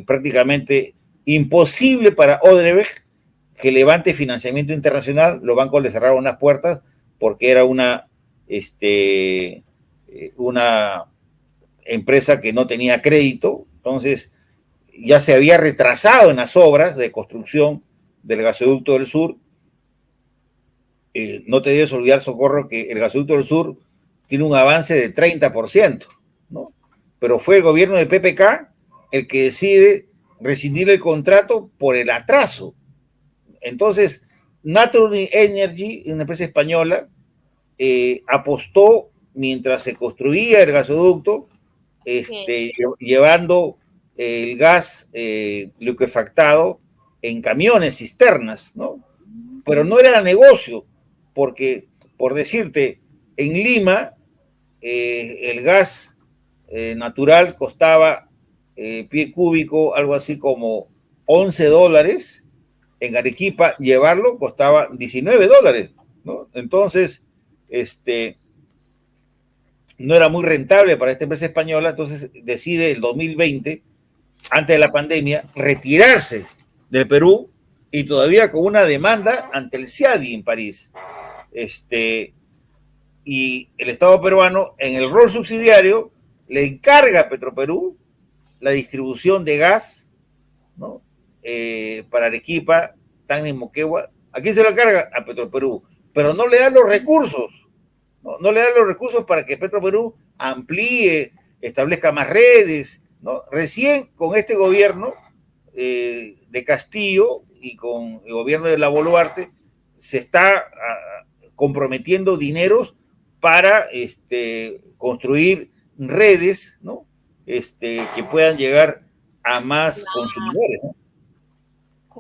prácticamente imposible para Odebrecht que levante financiamiento internacional. Los bancos le cerraron las puertas porque era una empresa que no tenía crédito. Entonces ya se había retrasado en las obras de construcción del gasoducto del sur. No te debes olvidar, Socorro, que el gasoducto del sur tiene un avance de 30%, ¿no? Pero fue el gobierno de PPK el que decide rescindir el contrato por el atraso. Entonces, Naturgy Energy, una empresa española, apostó mientras se construía el gasoducto, llevando el gas liquefactado en camiones, cisternas, ¿no? Pero no era negocio, porque, por decirte, en Lima el gas natural costaba pie cúbico algo así como $11. En Arequipa llevarlo costaba $19, ¿no? Entonces, no era muy rentable para esta empresa española. Entonces decide el 2020, antes de la pandemia, retirarse del Perú, y todavía con una demanda ante el CIADI en París. Y el Estado peruano, en el rol subsidiario, le encarga a Petroperú la distribución de gas, ¿no? Para Arequipa, Tacna y Moquegua. ¿A quién se lo encarga? A Petroperú. Pero no le dan los recursos. No le dan los recursos para que Petroperú amplíe, establezca más redes, ¿no? Recién con este gobierno de Castillo y con el gobierno de la Boluarte se está comprometiendo dineros para construir redes, ¿no? Que puedan llegar a más consumidores, ¿no?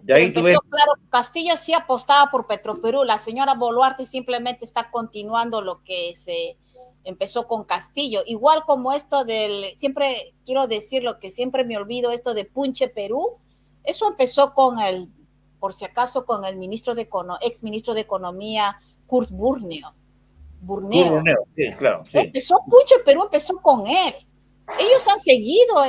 De ahí empezó, claro, Castillo sí apostaba por Petroperú, la señora Boluarte simplemente está continuando lo que se empezó con Castillo, igual como esto siempre quiero decir lo que siempre me olvido, esto de Punche Perú, eso empezó con por si acaso, con el ex ministro de Economía, Kurt Burneo. Sí, claro. Sí. Empezó Punche Perú, empezó con él. Ellos han seguido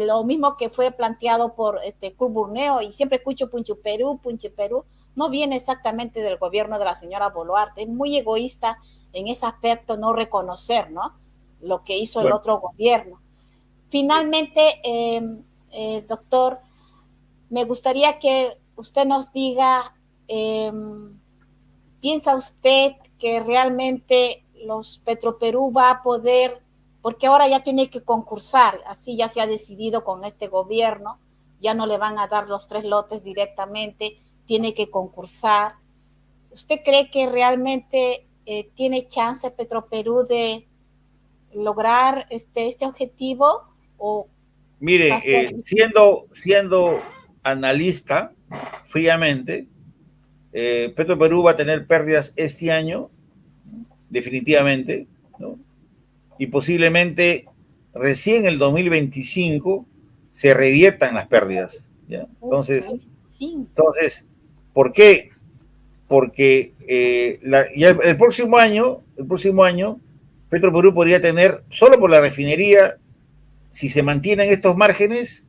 lo mismo que fue planteado por Kurt Burneo, y siempre escucho Punche Perú, no viene exactamente del gobierno de la señora Boluarte, es muy egoísta en ese aspecto no reconocer, ¿no? Lo que hizo el otro gobierno. Finalmente, doctor, me gustaría que usted nos diga, ¿piensa usted que realmente los Petroperú va a poder, porque ahora ya tiene que concursar, así ya se ha decidido con este gobierno, ya no le van a dar los 3 lotes directamente, tiene que concursar? ¿Usted cree que realmente tiene chance Petroperú de lograr este objetivo? ¿O mire, siendo analista fríamente, Petroperú va a tener pérdidas este año, definitivamente, ¿no? Y posiblemente recién el 2025 se reviertan las pérdidas, ¿ya? Entonces, ¿por qué? Porque ya el próximo año, Petroperú podría tener, solo por la refinería, si se mantienen estos márgenes,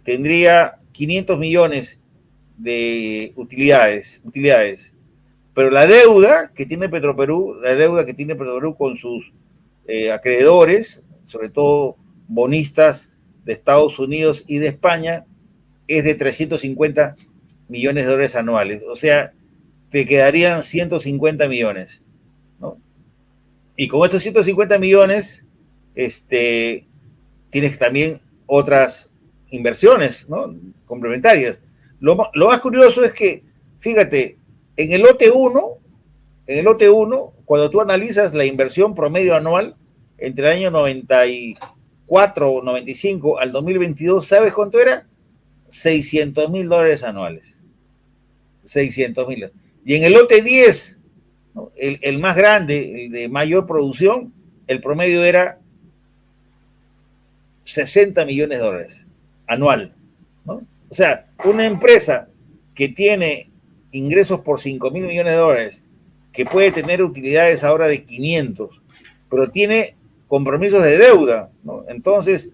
tendría 500 millones de utilidades. Pero la deuda que tiene Petroperú con sus acreedores, sobre todo bonistas de Estados Unidos y de España es de 350 millones de dólares anuales. O sea, te quedarían 150 millones, ¿no? Y con estos 150 millones, tienes también otras inversiones, ¿no? Complementarias. Lo más curioso es que, fíjate, en el lote 1, cuando tú analizas la inversión promedio anual entre el año 94 o 95 al 2022, ¿sabes cuánto era? $600,000 anuales. 600,000. Y en el lote 10, ¿no? El más grande, el de mayor producción, el promedio era 60 millones de dólares anual, ¿no? O sea, una empresa que tiene ingresos por 5,000 millones de dólares, que puede tener utilidades ahora de 500, pero tiene compromisos de deuda, ¿no? Entonces,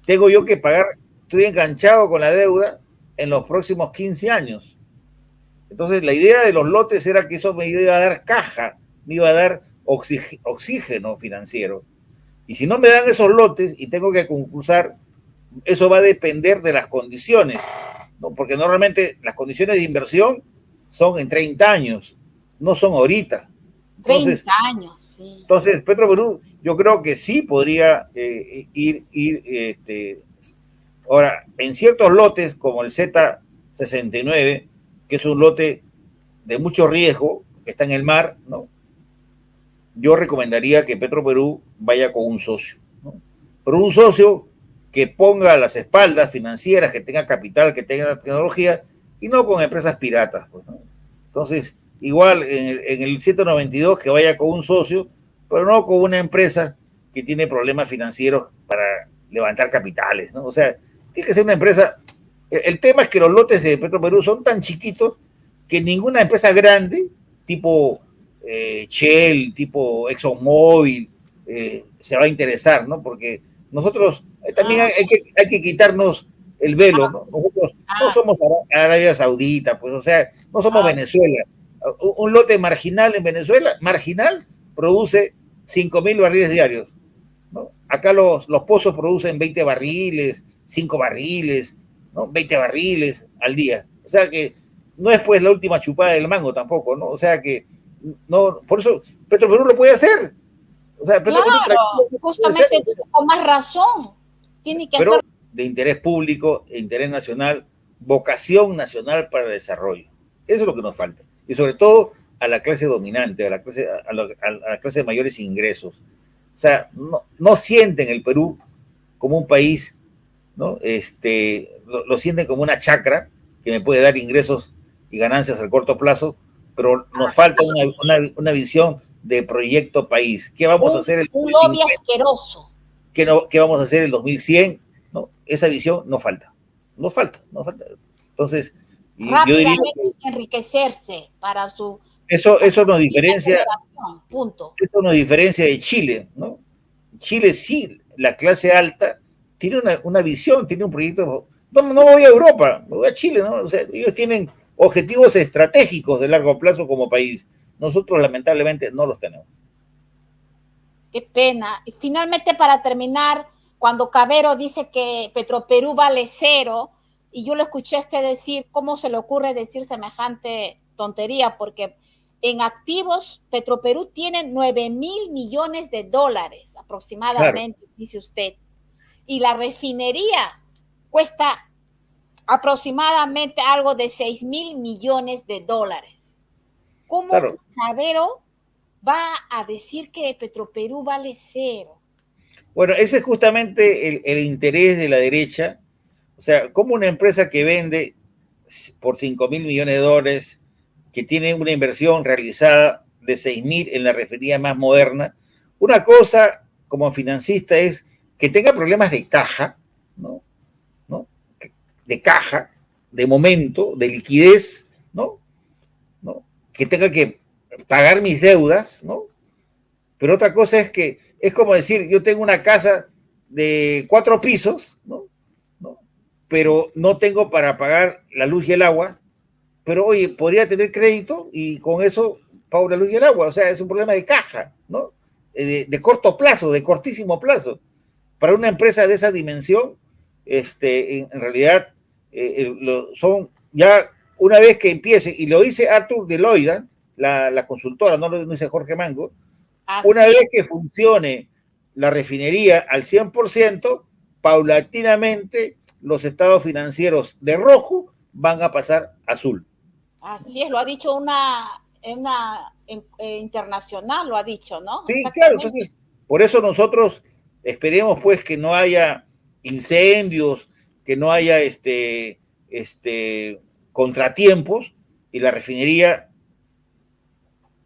tengo yo que pagar, estoy enganchado con la deuda en los próximos 15 años. Entonces, la idea de los lotes era que eso me iba a dar caja, me iba a dar oxígeno financiero. Y si no me dan esos lotes y tengo que concursar, eso va a depender de las condiciones, ¿no? Porque normalmente las condiciones de inversión son en 30 años, no son ahorita. Entonces, 30 años, sí. Entonces, Petroperú, yo creo que sí podría ir. Ahora, en ciertos lotes, como el Z69, que es un lote de mucho riesgo, que está en el mar, ¿no? Yo recomendaría que Petroperú vaya con un socio, ¿no? Pero un socio que ponga las espaldas financieras, que tenga capital, que tenga tecnología, y no con empresas piratas, pues, ¿no? Entonces, igual en el 192 que vaya con un socio, pero no con una empresa que tiene problemas financieros para levantar capitales, ¿no? O sea, tiene que ser una empresa. El tema es que los lotes de Petroperú son tan chiquitos que ninguna empresa grande, tipo Shell, tipo ExxonMobil, se va a interesar, ¿no? Porque nosotros también hay que quitarnos el velo, ¿no? Nosotros no somos Arabia Saudita, pues, o sea, no somos Venezuela. Un lote marginal en Venezuela, marginal, produce 5,000 barriles diarios, ¿no? Acá los pozos producen 20 barriles, 5 barriles, ¿no? 20 barriles al día. O sea que no es pues la última chupada del mango tampoco, ¿no? O sea que no, por eso Petroperú lo puede hacer. O sea, claro, justamente con más razón. Tiene que hacer de interés público, de interés nacional, vocación nacional para el desarrollo. Eso es lo que nos falta. Y sobre todo a la clase dominante, a la clase de mayores ingresos. O sea, no sienten el Perú como un país, ¿no? Lo sienten como una chacra que me puede dar ingresos y ganancias al corto plazo, pero nos falta una visión de proyecto país. ¿Qué vamos a hacer? Un lobby asqueroso. ¿Qué vamos a hacer el 2100? ¿No? Esa visión nos falta. Entonces, rápidamente yo diría que enriquecerse para su... Eso nos diferencia. Punto. Eso nos diferencia de Chile, ¿no? Chile sí, la clase alta tiene una visión, tiene un proyecto. No voy a Europa, me voy a Chile, ¿no? O sea, ellos tienen objetivos estratégicos de largo plazo como país. Nosotros lamentablemente no los tenemos. Qué pena. Y finalmente, para terminar, cuando Cavero dice que Petroperú vale cero, y yo lo escuché a usted decir, ¿cómo se le ocurre decir semejante tontería? Porque en activos, Petroperú tiene 9,000 millones de dólares aproximadamente, claro, dice usted. Y la refinería cuesta aproximadamente algo de 6,000 millones de dólares. ¿Cómo claro, Cavero va a decir que Petroperú vale cero? Bueno, ese es justamente el interés de la derecha. O sea, como una empresa que vende por 5,000 millones de dólares, que tiene una inversión realizada de 6,000 en la refinería más moderna, una cosa como financista es que tenga problemas de caja, ¿no? De caja, de momento, de liquidez, ¿no? Que tenga que pagar mis deudas, ¿no? Pero otra cosa es que es como decir, yo tengo una casa de 4 pisos, ¿no? Pero no tengo para pagar la luz y el agua, pero oye, podría tener crédito y con eso pago la luz y el agua. O sea, es un problema de caja, ¿no? De corto plazo, de cortísimo plazo. Para una empresa de esa dimensión, en realidad son ya una vez que empiecen, y lo dice Arthur Deloitte, la consultora, no lo dice Jorge Mango, una Así vez es. que funcione la refinería al 100%, paulatinamente los estados financieros de rojo van a pasar a azul. Así es, lo ha dicho internacional, lo ha dicho, ¿no? Sí, claro, Exactamente. entonces, por eso nosotros esperemos pues que no haya incendios, que no haya contratiempos y la refinería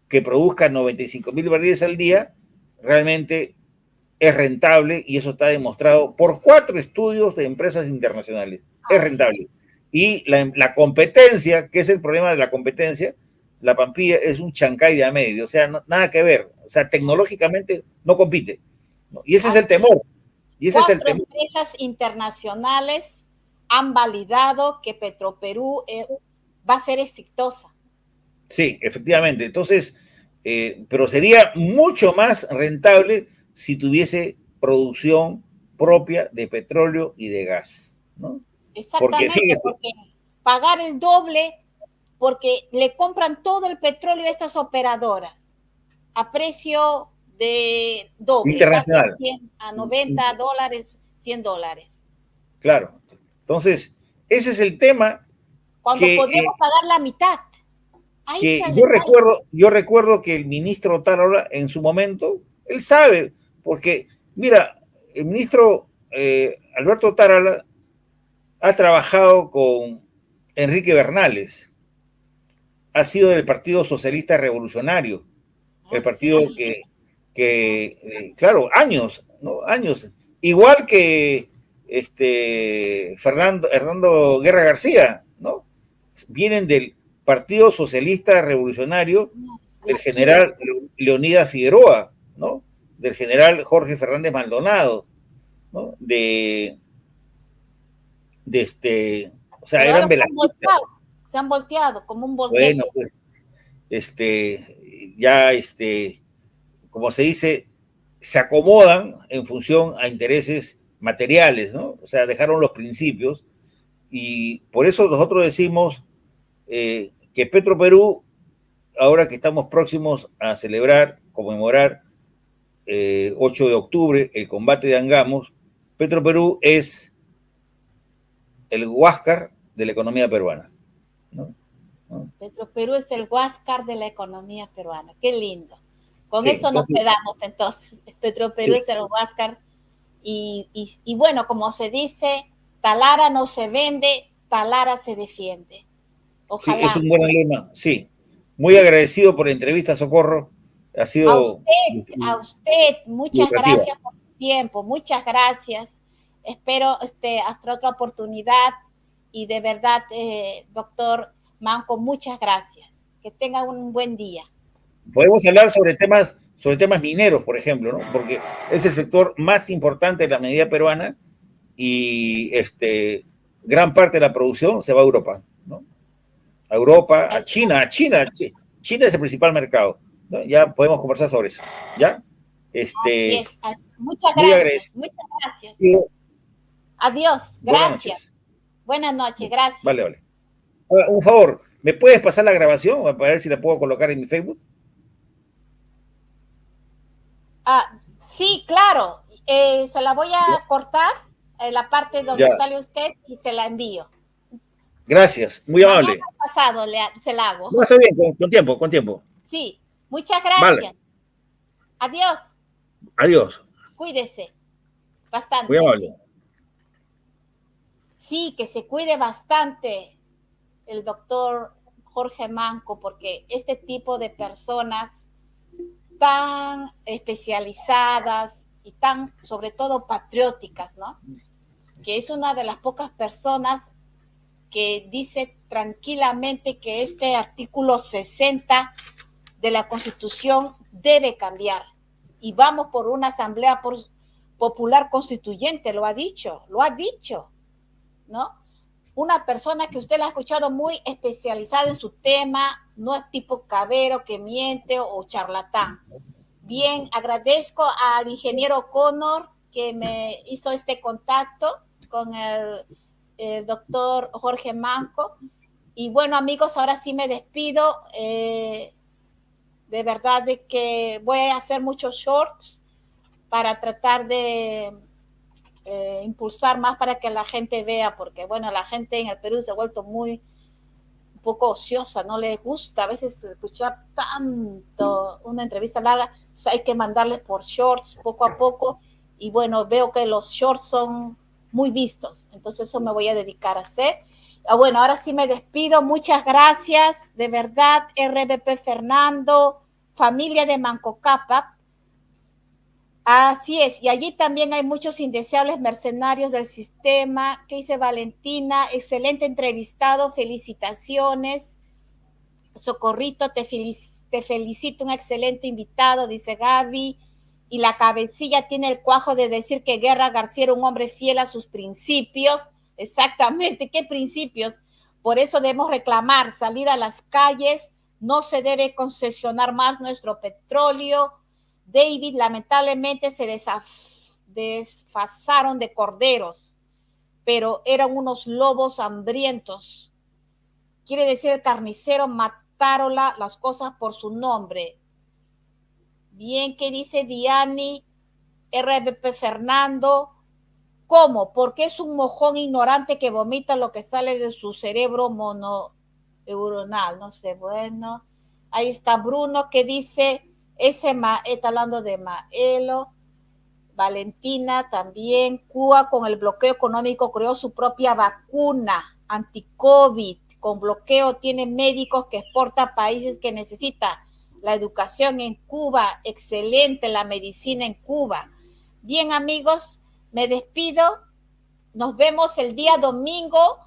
que produzca 95,000 barriles al día realmente es rentable y eso está demostrado por 4 estudios de empresas internacionales. Es Así rentable. es. Y la competencia, que es el problema de la competencia, la Pampilla es un chancay de a medio, o sea, nada que ver. O sea, tecnológicamente no compite. ¿No? Y ese es el Así temor. es. Y ese es el 4 temor. empresas internacionales han validado que Petroperú va a ser exitosa. Sí, efectivamente. Entonces, pero sería mucho más rentable si tuviese producción propia de petróleo y de gas, ¿no? Porque Exactamente, fíjese, porque pagar el doble, porque le compran todo el petróleo a estas operadoras a precio de doble, casi internacional, 100, a $90, $100. claro. Entonces, ese es el tema Cuando que, podríamos pagar la mitad. Ahí está el detalle. yo recuerdo que el ministro Tarola en su momento, él sabe, porque mira, el ministro Alberto Tarola ha trabajado con Enrique Bernales, ha sido del Partido Socialista Revolucionario, el Así partido es. claro, años, ¿no? Años. Igual que Hernando Guerra García, ¿no? Vienen del Partido Socialista Revolucionario De del izquierda. general Leonidas Figueroa, ¿no? Del general Jorge Fernández Maldonado, ¿no? O sea, Pero eran ahora velasquistas. se han volteado como un Bueno, volquete. pues, ya, como se dice, se acomodan en función a intereses materiales, ¿no? O sea, dejaron los principios y por eso nosotros decimos que Petroperú, ahora que estamos próximos a celebrar, conmemorar 8 de octubre, el combate de Angamos, Petroperú es el Huáscar de la economía peruana, ¿no? ¿No? Petroperú es el Huáscar de la economía peruana. Qué lindo. Con Sí, eso nos entonces, quedamos entonces. Petroperú sí, es el Huáscar. Y bueno, como se dice, Talara no se vende, Talara se defiende. sí, es Ojalá. un buen lema, sí. Muy agradecido por la entrevista, Socorro. Ha sido A usted, muchas educativa. gracias por su tiempo, muchas gracias. Espero hasta otra oportunidad y de verdad, doctor Manco, muchas gracias. Que tenga un buen día. Podemos hablar sobre temas mineros, por ejemplo, ¿no? Porque es el sector más importante de la minería peruana y gran parte de la producción se va a Europa, ¿no? A Europa, a China, China es el principal mercado, ¿no? Ya podemos conversar sobre eso, ¿ya? Así es. Muchas Muy gracias, agradecido. muchas gracias. Adiós, Buenas gracias. noches. Buenas noches, gracias. Vale, vale. Ahora, un favor, ¿me puedes pasar la grabación para ver si la puedo colocar en mi Facebook? Sí, claro. Se la voy a cortar la parte donde Ya, sale usted y se la envío. gracias, muy Mañana amable. pasado se la hago. No, está bien, con tiempo, con tiempo. Sí, muchas Vale, gracias. Adiós. adiós, Cuídese muy bastante. amable. Sí, sí, que se cuide bastante el doctor Jorge Manco, porque este tipo de personas tan especializadas y tan, sobre todo, patrióticas, ¿no? Que es una de las pocas personas que dice tranquilamente que este artículo 60 de la Constitución debe cambiar. Y vamos por una asamblea popular constituyente, lo ha dicho, ¿no? Una persona que usted la ha escuchado muy especializada en su tema, no es tipo cabero que miente o charlatán. Bien, agradezco al ingeniero Connor que me hizo este contacto con el doctor Jorge Manco. Y bueno, amigos, ahora sí me despido. De verdad de que voy a hacer muchos shorts para tratar de impulsar más para que la gente vea, porque bueno, la gente en el Perú se ha vuelto un poco ociosa, no le gusta a veces escuchar tanto una entrevista larga, entonces hay que mandarles por shorts poco a poco, y bueno, veo que los shorts son muy vistos, entonces eso me voy a dedicar a hacer. Bueno, ahora sí me despido, muchas gracias, de verdad, RBP Fernando, familia de Manco Cápac. Así es, y allí también hay muchos indeseables mercenarios del sistema. ¿Qué dice Valentina? Excelente entrevistado, felicitaciones. Socorrito, te felicito, un excelente invitado, dice Gaby. Y la cabecilla tiene el cuajo de decir que Guerra García era un hombre fiel a sus principios. Exactamente, ¿qué principios? Por eso debemos reclamar, salir a las calles, no se debe concesionar más nuestro petróleo. David, lamentablemente se desfasaron de corderos, pero eran unos lobos hambrientos. Quiere decir el carnicero, mataron las cosas por su nombre. Bien, ¿qué dice Diani? RBP Fernando. ¿Cómo? Porque es un mojón ignorante que vomita lo que sale de su cerebro mononeuronal. No sé, bueno. Ahí está Bruno que dice, está hablando de Maelo. Valentina también. Cuba con el bloqueo económico creó su propia vacuna anti-COVID. Con bloqueo tiene médicos que exporta a países que necesitan. La educación en Cuba, excelente la medicina en Cuba. Bien, amigos, me despido. Nos vemos el día domingo.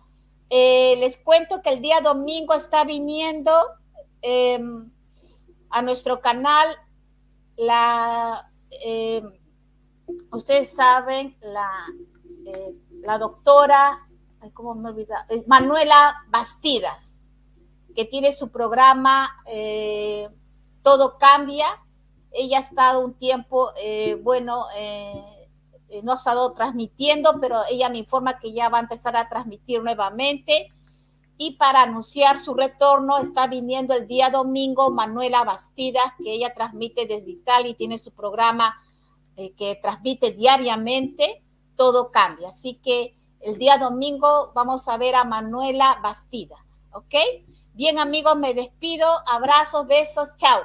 Les cuento que el día domingo está viniendo a nuestro canal ustedes saben, la doctora, ¿cómo me olvidé? Manuela Bastidas, que tiene su programa Todo Cambia. Ella ha estado un tiempo, no ha estado transmitiendo, pero ella me informa que ya va a empezar a transmitir nuevamente. Y para anunciar su retorno está viniendo el día domingo Manuela Bastidas, que ella transmite desde Italia y tiene su programa que transmite diariamente. Todo Cambia. Así que el día domingo vamos a ver a Manuela Bastidas, ¿ok? Bien, amigos, me despido. Abrazos, besos, chao.